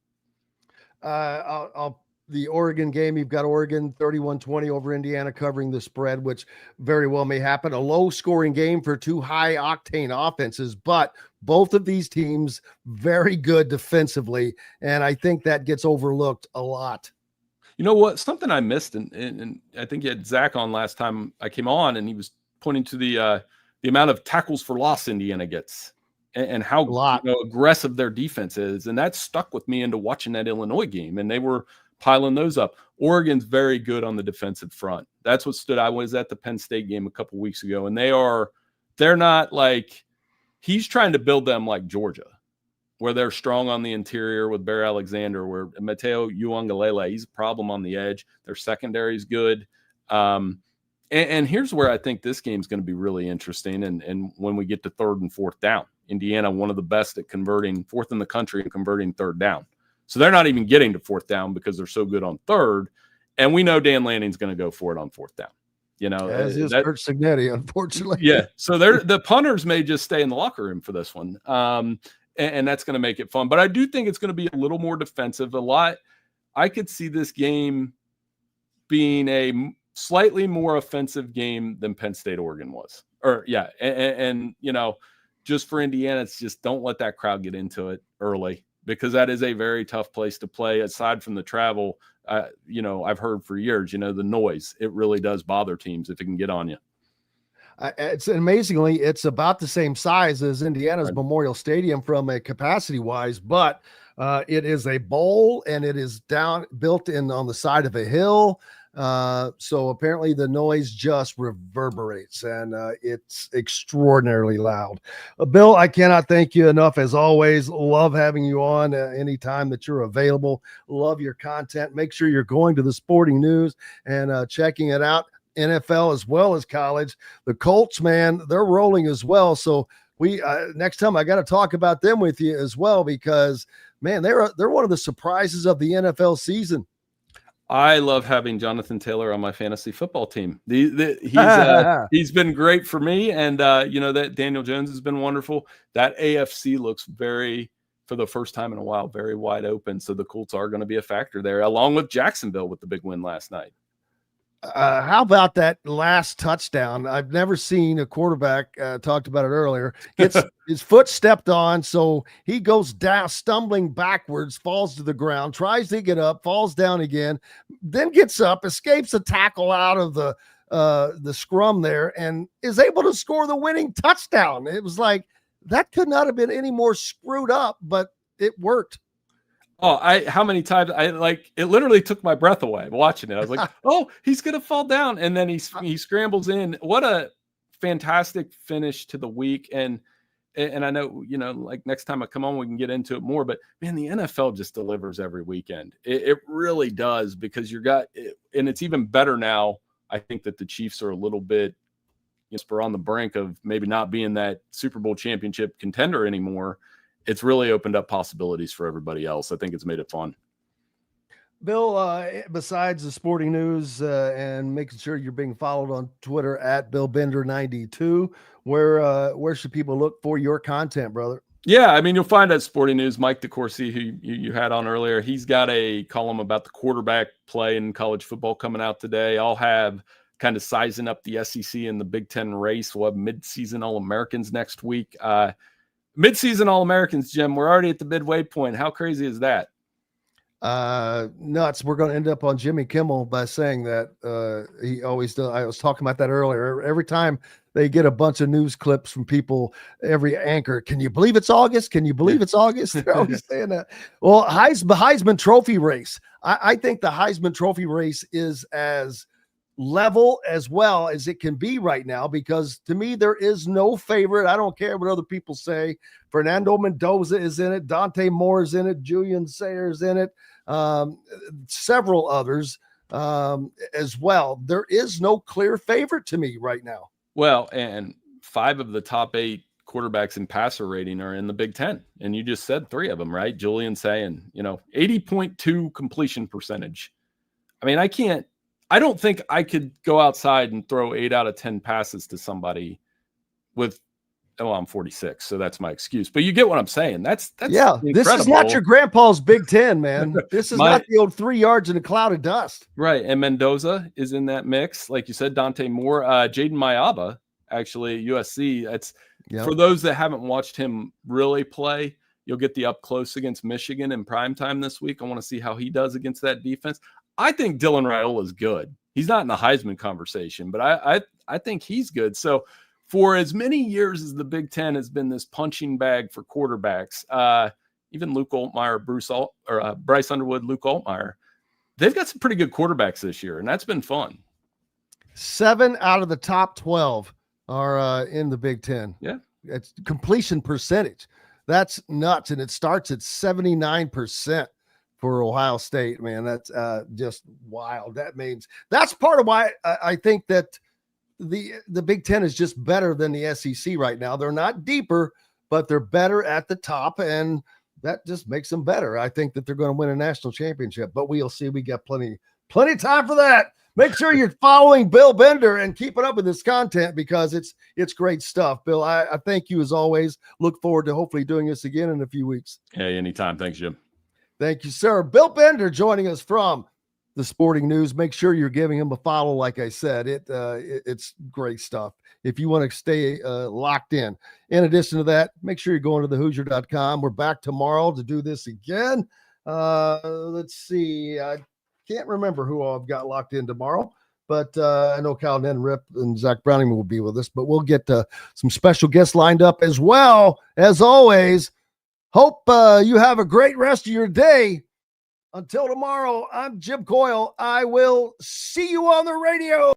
The Oregon game, you've got Oregon 31-20 over Indiana covering the spread, which very well may happen. A low-scoring game for 2 high-octane offenses, but both of these teams very good defensively, and I think that gets overlooked a lot. You know what? Something I missed, and I think you had Zach on last time I came on, and he was pointing to the amount of tackles for loss Indiana gets. And how aggressive their defense is. And that stuck with me into watching that Illinois game, and they were piling those up. Oregon's very good on the defensive front. That's what stood out. I was at the Penn State game a couple weeks ago, and they're not he's trying to build them like Georgia, where they're strong on the interior with Bear Alexander, where Mateo Uiagalelei, he's a problem on the edge. Their secondary is good. And here's where I think this game's going to be really interesting. And when we get to 3rd and 4th down, Indiana, one of the best at converting, 4th in the country and converting 3rd down. So they're not even getting to 4th down because they're so good on 3rd. And we know Dan Lanning's going to go for it on 4th down. As is Curt Cignetti, unfortunately. Yeah. So the punters may just stay in the locker room for this one. And that's going to make it fun. But I do think it's going to be a little more defensive. I could see this game being a slightly more offensive game than Penn State Oregon was. And just for Indiana, it's just don't let that crowd get into it early, because that is a very tough place to play. Aside from the travel, I've heard for years, the noise, it really does bother teams if it can get on you. It's amazingly, it's about the same size as Indiana's Memorial Stadium from a capacity wise, but it is a bowl, and it is built in on the side of a hill. So apparently the noise just reverberates, and it's extraordinarily loud. Bill, I cannot thank you enough as always. Love having you on anytime that you're available. Love your content. Make sure you're going to the Sporting News and checking it out. NFL as well as college. The Colts, man, they're rolling as well. So we next time I got to talk about them with you as well, because man, they're one of the surprises of the NFL season. I love having Jonathan Taylor on my fantasy football team. He's been great for me, and that Daniel Jones has been wonderful. That AFC looks for the first time in a while, very wide open. So the Colts are going to be a factor there, along with Jacksonville with the big win last night. How about that last touchdown? I've never seen a quarterback, talked about it earlier, gets his foot stepped on, so he goes down, stumbling backwards, falls to the ground, tries to get up, falls down again, then gets up, escapes a tackle out of the scrum there, and is able to score the winning touchdown. It was like, that could not have been any more screwed up, but it worked. Oh, how many times it literally took my breath away watching it. I was like, oh, he's going to fall down. And then he scrambles in. What a fantastic finish to the week. And I know, like next time I come on, we can get into it more, but man, the NFL just delivers every weekend. It really does, because and it's even better now. I think that the Chiefs are a little bit, we're on the brink of maybe not being that Super Bowl championship contender anymore. It's really opened up possibilities for everybody else. I think it's made it fun. Bill, besides the Sporting News and making sure you're being followed on Twitter at BillBender92, where should people look for your content, brother? Yeah, I mean, you'll find at Sporting News, Mike DeCourcy, who you had on earlier, he's got a column about the quarterback play in college football coming out today. I'll have kind of sizing up the SEC and the Big Ten race. We'll have mid-season All-Americans next week. Mid-season All-Americans, Jim, we're already at the midway point. How crazy is that? Nuts. We're going to end up on Jimmy Kimmel by saying that he always does. I was talking about that earlier. Every time they get a bunch of news clips from people, every anchor, can you believe it's August? Can you believe it's August? They're always saying that. Well, Heisman Trophy race. I think the Heisman Trophy race is as level as well as it can be right now, because to me there is no favorite. I don't care what other people say. Fernando Mandoza is in it, Dante Moore is in it, Julian Sayers in it, several others as well. There is no clear favorite to me right now. Well, and 5 of the top 8 quarterbacks in passer rating are in the Big Ten, and you just said 3 of them, right? Julian saying 80.2 completion percentage. I mean, I don't think I could go outside and throw 8 out of 10 passes to somebody with, I'm 46, so that's my excuse. But you get what I'm saying. That's yeah. incredible. This is not your grandpa's Big Ten, man. This is not the old 3 yards in a cloud of dust. Right, and Mendoza is in that mix, like you said. Dante Moore, Jaden Mayaba, actually USC. That's for those that haven't watched him really play. You'll get the up close against Michigan in primetime this week. I want to see how he does against that defense. I think Dylan Raiola is good. He's not in the Heisman conversation, but I think he's good. So for as many years as the Big Ten has been this punching bag for quarterbacks, even Luke Altmaier, Bryce Underwood, Luke Altmaier, they've got some pretty good quarterbacks this year, and that's been fun. 7 out of the top 12 are in the Big Ten. Yeah. It's completion percentage. That's nuts, and it starts at 79%. For Ohio State, man, that's just wild. That means that's part of why I think that the Big Ten is just better than the SEC right now. They're not deeper, but they're better at the top, and that just makes them better. I think that they're going to win a national championship, but we'll see. We got plenty of time for that. Make sure you're following Bill Bender and keeping up with this content, because it's great stuff. Bill, I thank you as always. Look forward to hopefully doing this again in a few weeks. Hey, anytime. Thanks, Jim. Thank you, sir. Bill Bender joining us from the Sporting News. Make sure you're giving him a follow. Like I said, it's great stuff. If you want to stay locked in. In addition to that, make sure you're going to thehoosier.com. We're back tomorrow to do this again. Let's see. I can't remember who I've got locked in tomorrow, but I know Kyle Rip and Zach Browning will be with us, but we'll get some special guests lined up as well. As always, hope you have a great rest of your day. Until tomorrow, I'm Jim Coyle. I will see you on the radio.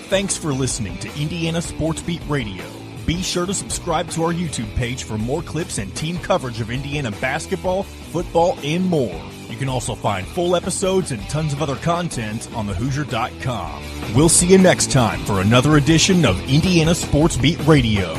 Thanks for listening to Indiana Sports Beat Radio. Be sure to subscribe to our YouTube page for more clips and team coverage of Indiana basketball, football, and more. You can also find full episodes and tons of other content on thehoosier.com. We'll see you next time for another edition of Indiana Sports Beat Radio.